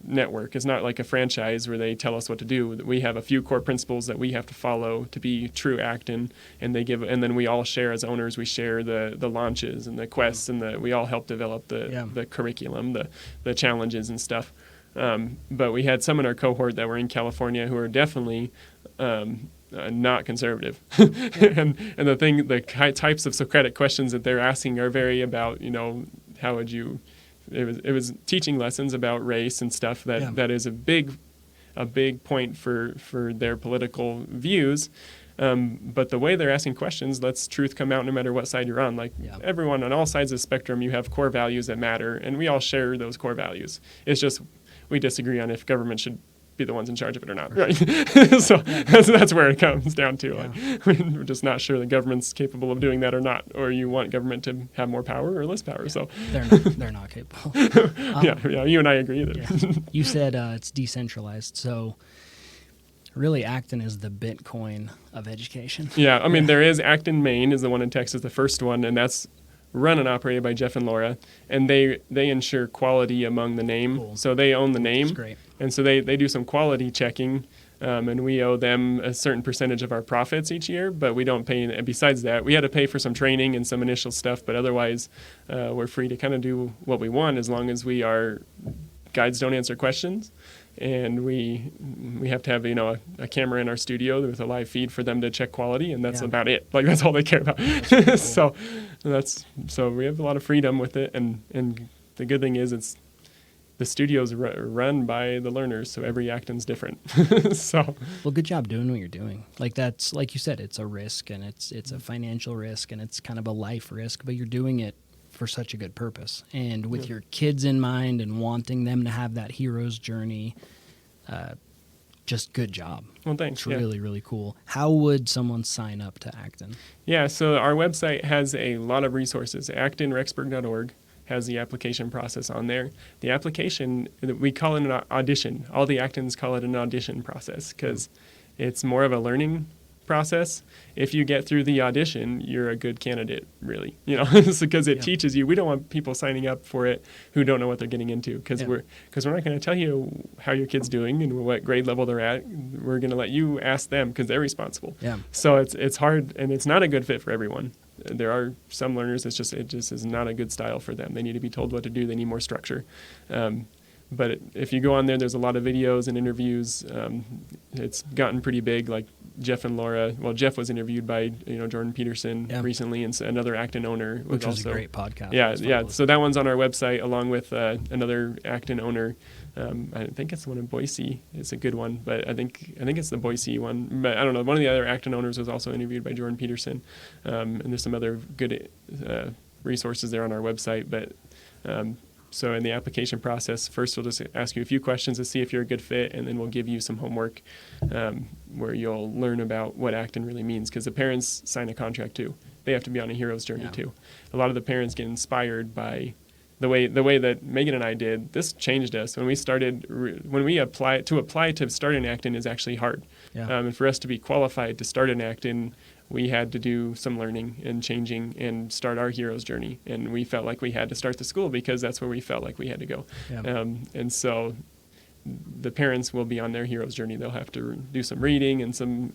network. It's not like a franchise where they tell us what to do. We have a few core principles that we have to follow to be true Acton, and then we all share as owners. We share the launches and the quests, and we all help develop the curriculum, the challenges and stuff. But we had some in our cohort that were in California who are definitely not conservative, and the types of Socratic questions that they're asking are very about how would you. It was teaching lessons about race and stuff that is a big point for their political views, But the way they're asking questions lets truth come out no matter what side you're on. Like everyone on all sides of the spectrum, you have core values that matter, and we all share those core values. It's just we disagree on if government should be the ones in charge of it or not, right? So that's where it comes down to. Like, we're just not sure the government's capable of doing that or not, or you want government to have more power or less power. So they're not capable. Yeah, you and I agree that. You said it's decentralized, so really Acton is the Bitcoin of education. Yeah, I mean there is Acton, Maine is the one in Texas, the first one, and that's run and operated by Jeff and Laura, and they ensure quality among the name. Cool. So they own the name. That's great. And so they do some quality checking, and we owe them a certain percentage of our profits each year, but we don't pay. And besides that, we had to pay for some training and some initial stuff, but otherwise we're free to kind of do what we want as long as guides don't answer questions. And we have to have a camera in our studio with a live feed for them to check quality, and that's about it. Like that's all they care about. Cool. so we have a lot of freedom with it, and the good thing is the studio's run by the learners, so every Acton's different. Well, good job doing what you're doing. Like that's like you said, it's a risk, and it's a financial risk, and it's kind of a life risk, but you're doing it for such a good purpose, and with your kids in mind and wanting them to have that hero's journey. Just good job. Well, thanks. It's really, really cool. How would someone sign up to Acton? Yeah, so our website has a lot of resources. ActonRexburg.org has the application process on there. The application, we call it an audition. All the Actons call it an audition process because it's more of a learning process. If you get through the audition, you're a good candidate, really. Because it teaches you. We don't want people signing up for it who don't know what they're getting into, because we're not going to tell you how your kid's doing and what grade level they're at. We're going to let you ask them because they're responsible. Yeah. So it's hard, and it's not a good fit for everyone. There are some learners it just is not a good style for them. They need to be told what to do. They need more structure. But if you go on there, there's a lot of videos and interviews. It's gotten pretty big, like Jeff and Laura. Well, Jeff was interviewed by Jordan Peterson recently, and another Acton owner was which was also a great podcast. Yeah. So that one's on our website along with another Acton owner. I think it's the one in Boise. It's a good one, but I think it's the Boise one. But I don't know. One of the other Acton owners was also interviewed by Jordan Peterson, and there's some other good resources there on our website. But so in the application process, first we'll just ask you a few questions to see if you're a good fit, and then we'll give you some homework where you'll learn about what Acton really means, because the parents sign a contract too. They have to be on a hero's journey too. A lot of the parents get inspired by the way that Megan and I did. This changed us when we started. When we apply to start an Acton is actually hard, and for us to be qualified to start an Acton, we had to do some learning and changing and start our hero's journey. And we felt like we had to start the school because that's where we felt like we had to go. Yeah. And so the parents will be on their hero's journey. They'll have to do some reading and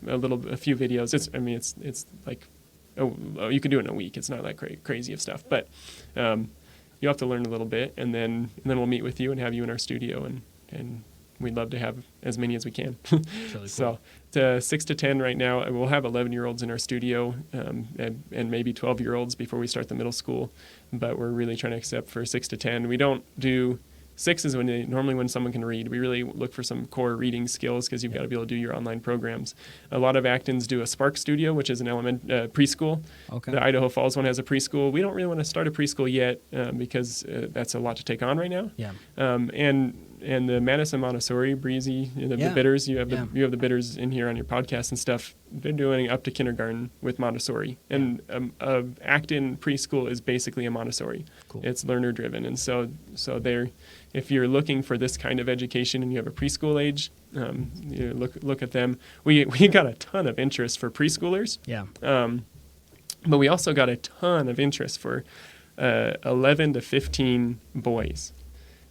a few videos. It's like, you can do it in a week. It's not like crazy of stuff, but you have to learn a little bit, and then we'll meet with you and have you in our studio, and we'd love to have as many as we can. Really cool. So to 6 to 10 right now, we'll have 11-year-olds in our studio and maybe 12-year-olds before we start the middle school. But we're really trying to accept for 6 to 10. We don't do 6 is normally when someone can read. We really look for some core reading skills because you've got to be able to do your online programs. A lot of Actons do a Spark Studio, which is an preschool. Okay. The Idaho Falls one has a preschool. We don't really want to start a preschool yet because that's a lot to take on right now. Yeah. And the Madison Montessori, Breezy, the Bitters, you have the Bitters in here on your podcast and stuff. They're doing up to kindergarten with Montessori, and Acton preschool is basically a Montessori. Cool. It's learner driven, and so if you're looking for this kind of education and you have a preschool age, look at them. We got a ton of interest for preschoolers. Yeah. But we also got a ton of interest for 11 to 15 boys.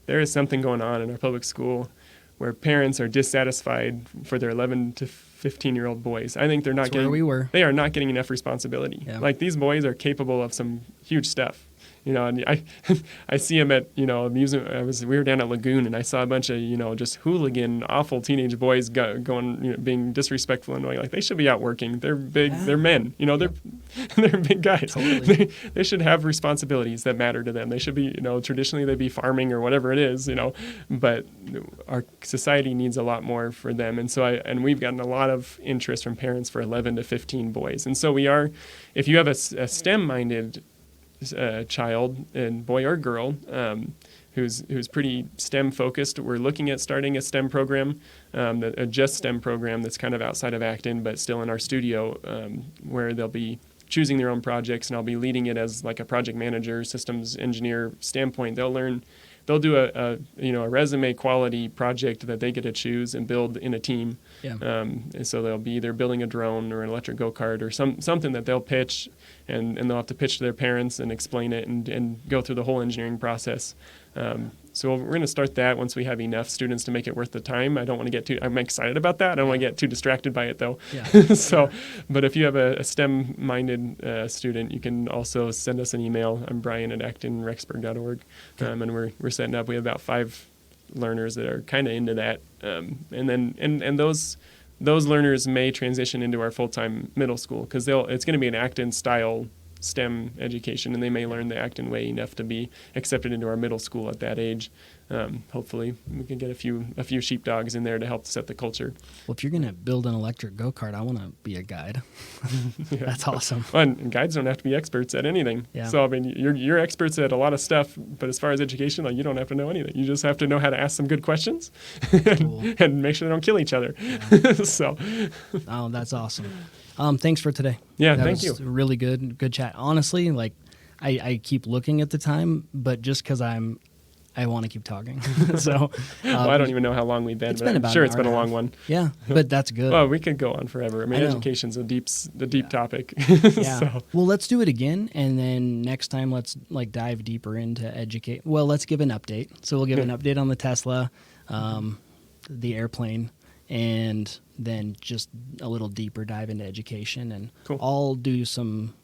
There is something going on in our public school where parents are dissatisfied for their 11 to 15-year-old boys. I think they are not getting enough responsibility. Yeah. Like, these boys are capable of some huge stuff. And I see them at, amusement. We were down at Lagoon, and I saw a bunch of, just hooligan, awful teenage boys going, being disrespectful and annoying. Like, they should be out working. They're big. Yeah. They're men. They're big guys. Totally. They should have responsibilities that matter to them. They should be, traditionally they'd be farming or whatever it is, but our society needs a lot more for them. And so we've gotten a lot of interest from parents for 11 to 15 boys. And so if you have a STEM-minded child, and boy or girl, who's pretty STEM focused, we're looking at starting a STEM program, a just STEM program that's kind of outside of Acton, but still in our studio, where they'll be choosing their own projects, and I'll be leading it as like a project manager, systems engineer standpoint. They'll do a resume quality project that they get to choose and build in a team. Yeah. And so they'll be either building a drone or an electric go-kart or something that they'll pitch, and they'll have to pitch to their parents and explain it and go through the whole engineering process. So we're going to start that once we have enough students to make it worth the time. I don't want to get I'm excited about that. I don't want to get too distracted by it, though. Yeah. But if you have a STEM-minded student, you can also send us an email. I'm Brian at actonrexburg.org. And we're setting up. We have about 5 learners that are kind of into that. And those learners may transition into our full-time middle school, because it's going to be an Acton-style STEM education, and they may learn the Acton way enough to be accepted into our middle school at that age. Hopefully we can get a few sheepdogs in there to help set the culture. Well, if you're going to build an electric go-kart, I want to be a guide. Yeah. That's awesome. Well, and guides don't have to be experts at anything. Yeah. So, I mean, you're experts at a lot of stuff, but as far as education, you don't have to know anything. You just have to know how to ask some good questions and make sure they don't kill each other. Yeah. So. Oh, that's awesome. Thanks for today. Yeah, thank you. Really good chat. Honestly, I keep looking at the time, but just because I want to keep talking. So well, I don't even know how long we've been. It's been about sure, it's been a long one. Yeah, but that's good. Well, we could go on forever. I mean, education's a deep topic. Yeah. So. Well, let's do it again, and then next time let's dive deeper into educate. Well, let's give an update. So we'll give an update on the Tesla, the airplane, and then just a little deeper dive into education. And cool. I'll do some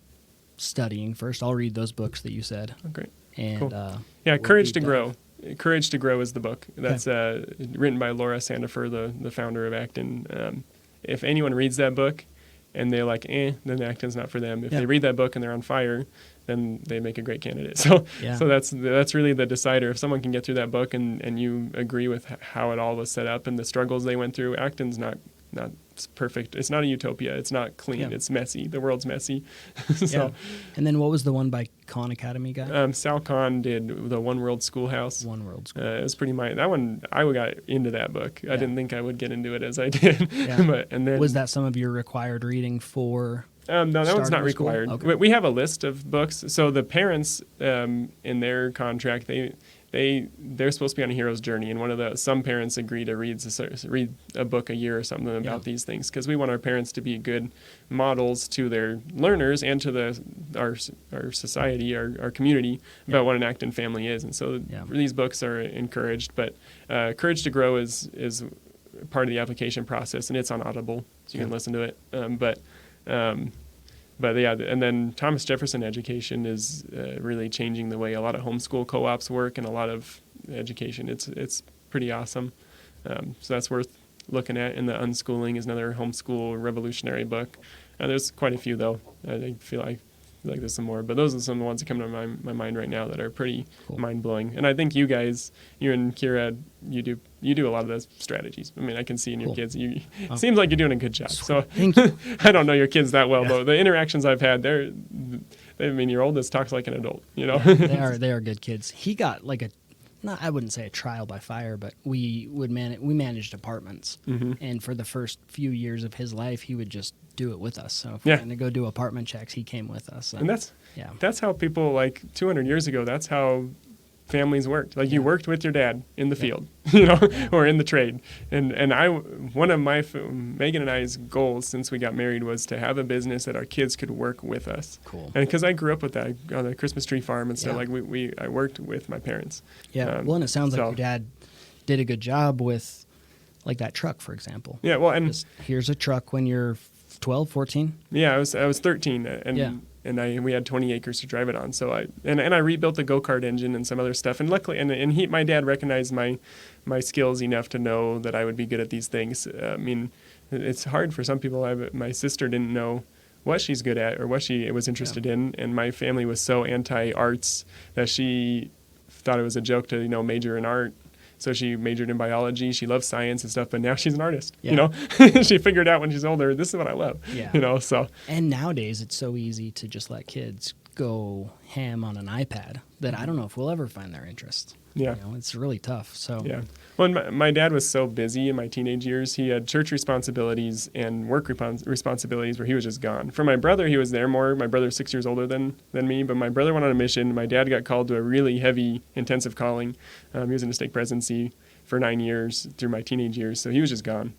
studying first. I'll read those books that you said. Oh, great. And cool. Courage to Grow. Courage to Grow is the book. That's written by Laura Sandifer, the founder of Acton. If anyone reads that book and they're like, then Acton's not for them. If they read that book and they're on fire, then they make a great candidate. So that's really the decider. If someone can get through that book and you agree with how it all was set up and the struggles they went through, Acton's not perfect. It's not a utopia. It's not clean. Yeah. It's messy. The world's messy. So, and then what was the one by Khan Academy guy? Sal Khan did the One World Schoolhouse. One World School. It was pretty that one. I got into that book. I didn't think I would get into it as I did. Yeah. And then was that some of your required reading for? No, that one's not required. Okay. We have a list of books. So the parents, in their contract, they're supposed to be on a hero's journey, and some parents agree to read a book a year or something about these things, because we want our parents to be good models to their learners and to our society, our community, about what an Acton family is. And so these books are encouraged, but Courage to Grow is part of the application process, and it's on Audible, so you can listen to it. But and then Thomas Jefferson Education is really changing the way a lot of homeschool co-ops work and a lot of education. It's pretty awesome. So that's worth looking at. And The Unschooling is another homeschool revolutionary book. There's quite a few, though. I feel like there's some more, but those are some of the ones that come to my mind right now that are pretty mind-blowing. And I think you and Kira, you do a lot of those strategies. I mean, I can see in your kids, it seems like you're doing a good job. So thank you. I don't know your kids that well, though. The interactions I've had, your oldest talks like an adult, Yeah, they are good kids. He got I wouldn't say a trial by fire, but we managed apartments, and for the first few years of his life, he would just do it with us. So if we had to go do apartment checks, he came with us. And that's how people 200 years ago. That's how families worked. You worked with your dad in the field, or in the trade. And one of Megan and I's goals since we got married was to have a business that our kids could work with us. Cool. And because I grew up with that on the Christmas tree farm and stuff, I worked with my parents. Yeah. Well, and it sounds like your dad did a good job with that truck, for example. Yeah. Well, and here's a truck when you're 12, 14. Yeah, I was 13, and and we had 20 acres to drive it on. So I rebuilt the go-kart engine and some other stuff. And luckily, my dad recognized my skills enough to know that I would be good at these things. I mean, it's hard for some people. My sister didn't know what she's good at or what she was interested in, and my family was so anti-arts that she thought it was a joke to major in art. So she majored in biology. She loves science and stuff, but now she's an artist. She figured out when she's older, this is what I love. So. And nowadays it's so easy to just let kids go ham on an iPad that I don't know if we'll ever find their interest. Yeah. It's really tough. So. Yeah. Well, my dad was so busy in my teenage years. He had church responsibilities and work responsibilities where he was just gone. For my brother, he was there more. My brother's 6 years older than me, but my brother went on a mission. My dad got called to a really heavy, intensive calling. He was in a stake presidency for 9 years through my teenage years, so he was just gone.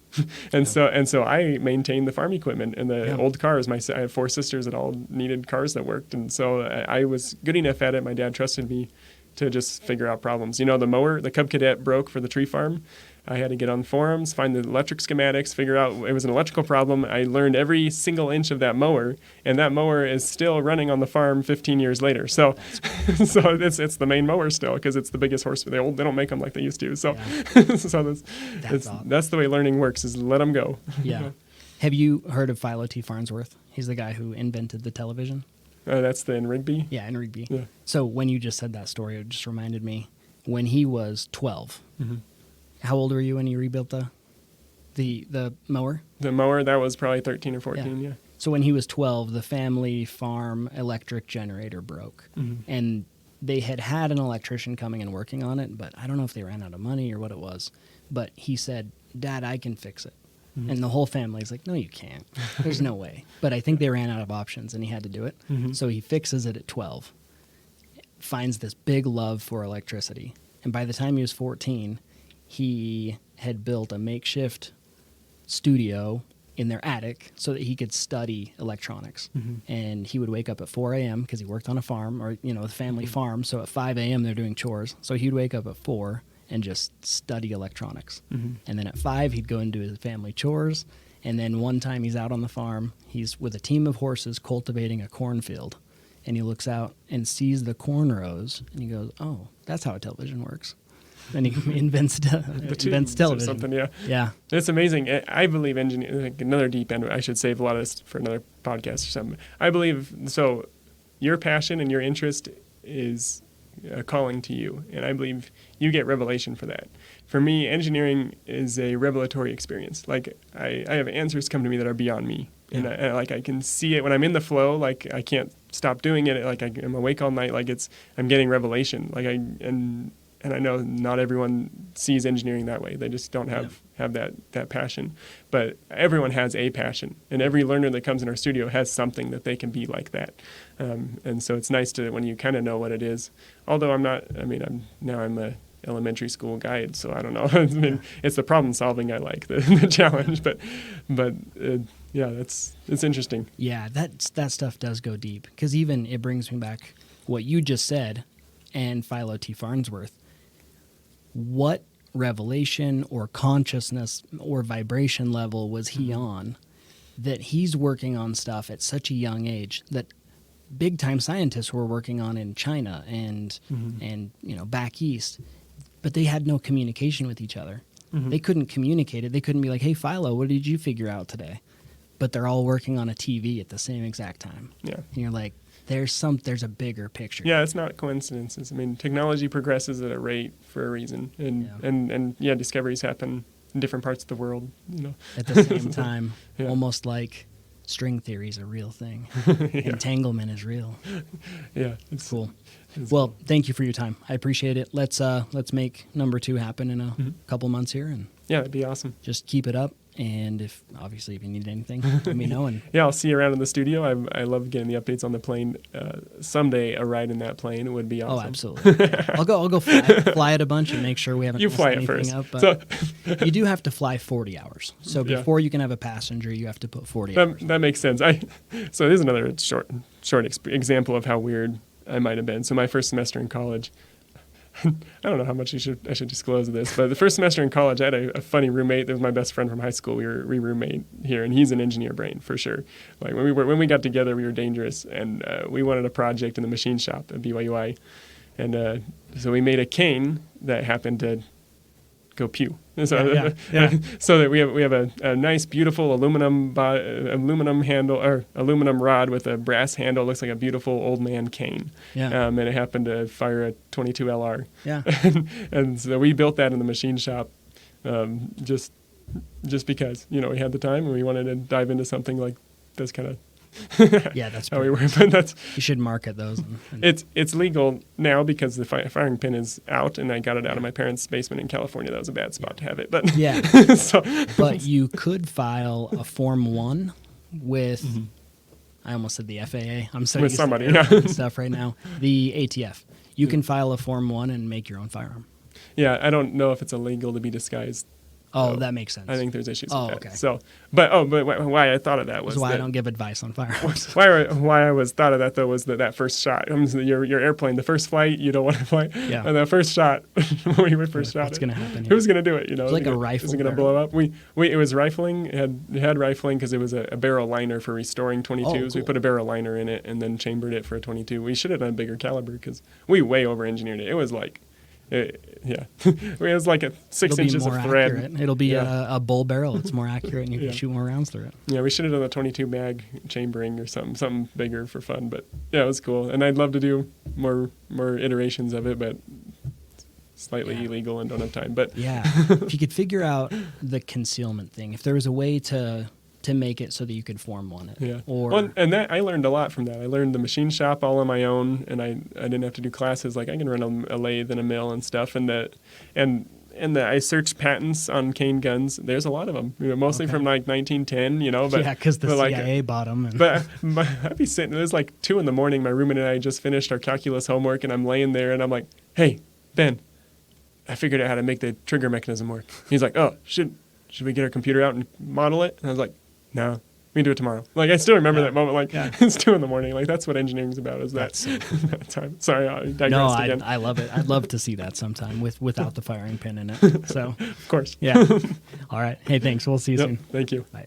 So I maintained the farm equipment and the old cars. I have 4 sisters that all needed cars that worked, and so I was good enough at it. My dad trusted me to just figure out problems. The mower, the Cub Cadet broke for the tree farm. I had to get on forums, find the electric schematics, figure out it was an electrical problem. I learned every single inch of that mower, and that mower is still running on the farm 15 years later. So, it's the main mower still because it's the biggest horse. They don't make them like they used to. So, that's the way learning works: is let them go. Yeah. Have you heard of Philo T. Farnsworth? He's the guy who invented the television. That's in Rigby? Yeah, in Rigby. Yeah. So when you just said that story, it just reminded me, when he was 12, how old were you when you rebuilt the mower? The mower, that was probably 13 or 14, yeah. So when he was 12, the family farm electric generator broke. And they had an electrician coming and working on it, but I don't know if they ran out of money or what it was. But he said, "Dad, I can fix it." And the whole family's like, "No, you can't. There's no way." But I think they ran out of options, and he had to do it. So he fixes it at 12, finds this big love for electricity. And by the time he was 14, he had built a makeshift studio in their attic so that he could study electronics. And he would wake up at 4 a.m. because he worked on a farm, or, the family farm. So at 5 a.m. they're doing chores. So he'd wake up at 4 and just study electronics. And then at 5, he'd go and do his family chores. And then one time he's out on the farm, he's with a team of horses cultivating a cornfield. And he looks out and sees the corn rows, and he goes, "Oh, that's how a television works." Then he invents television. Or something, yeah. Yeah. It's amazing. I believe engineering, another deep end, I should save a lot of this for another podcast or something. I believe, so your passion and your interest is a calling to you, and I believe you get revelation for that. For me, engineering is a revelatory experience. Like I have answers come to me that are beyond me, and I can see it when I'm in the flow. Like I can't stop doing it. Like I'm awake all night. Like I'm getting revelation. And I know not everyone sees engineering that way. They just don't have that passion. But everyone has a passion, and every learner that comes in our studio has something that they can be like that. And so it's nice when you kind of know what it is. Although I'm a elementary school guide, so I don't know. It's the problem solving I like, the challenge. But it's interesting. Yeah, that stuff does go deep, because even it brings me back what you just said, and Philo T. Farnsworth. What revelation or consciousness or vibration level was he on that he's working on stuff at such a young age that big time scientists were working on in China and back east, but they had no communication with each other. They couldn't communicate it. They couldn't be like, "Hey, Philo, what did you figure out today?" But they're all working on a TV at the same exact time. Yeah. And you're like, there's a bigger picture. Yeah, it's not coincidences. Technology progresses at a rate for a reason, and discoveries happen in different parts of the world. At the same time, almost like string theory is a real thing. Entanglement is real. Yeah, it's cool. Well, thank you for your time. I appreciate it. Let's make number 2 happen in a couple months here, and that'd be awesome. Just keep it up. And if you need anything, let me know. And I'll see you around in the studio. I love getting the updates on the plane. Someday a ride in that plane would be awesome. Oh, absolutely. I'll go fly it a bunch and make sure we haven't messed anything first. up. But you do have to fly 40 hours. So before you can have a passenger, you have to put 40 hours. That makes sense. So here's another short example of how weird I might have been. So my first semester in college, I don't know how much I should disclose this, but the first semester in college, I had a funny roommate that was my best friend from high school. We roommate here, and he's an engineer brain for sure. Like when we got together, we were dangerous, and we wanted a project in the machine shop at BYUI, and so we made a cane that happened to go pew. So, so that we have a nice, beautiful aluminum handle or aluminum rod with a brass handle. It looks like a beautiful old man cane. Yeah. And it happened to fire a 22 LR. Yeah. And so we built that in the machine shop, just because we had the time and we wanted to dive into something like this kind of. Yeah, that's how we were. But you should market those. It's legal now because the firing pin is out, and I got it out of my parents' basement in California. That was a bad spot to have it, but yeah. But you could file a Form 1 with. I almost said the FAA. I'm so with used somebody to stuff right now. The ATF. You can file a Form 1 and make your own firearm. Yeah, I don't know if it's illegal to be disguised. Oh, that makes sense. I think there's issues with that. Okay. So, but why I thought of that was why I don't give advice on firearms. why I was thought of that though was that first shot. Your airplane, the first flight, you don't want to fly. Yeah. And that first shot, when we first shot what's going to happen? Who's going to do it? It's like a rifle. Is it going to blow up? It was rifling. It had rifling because it was a barrel liner for restoring 22s. Cool. We put a barrel liner in it and then chambered it for a 22. We should have done a bigger caliber because we way over engineered it. It was like. It was like 6 inches of thread. Accurate. It'll be a bull barrel. It's more accurate, and you can shoot more rounds through it. Yeah, we should have done a 22 mag chambering or something bigger for fun. But yeah, it was cool, and I'd love to do more iterations of it, but slightly illegal and don't have time. But yeah, if you could figure out the concealment thing, if there was a way to make it so that you could Form 1 it. Yeah. And that I learned a lot from that. I learned the machine shop all on my own, and I didn't have to do classes. Like I can run a lathe and a mill and stuff, and I searched patents on cane guns. There's a lot of them, mostly from like 1910, But yeah, because the CIA bought them. But I'd be sitting. It was like 2 a.m. My roommate and I just finished our calculus homework, and I'm laying there, and I'm like, "Hey, Ben, I figured out how to make the trigger mechanism work." He's like, "Oh, should we get our computer out and model it?" And I was like, "No, we can do it tomorrow." Like I still remember that moment. Like it's 2 a.m. Like that's what engineering's about. Is that time? Sorry, I digressed again. I love it. I'd love to see that sometime without the firing pin in it. So of course, yeah. All right. Hey, thanks. We'll see you soon. Thank you. Bye.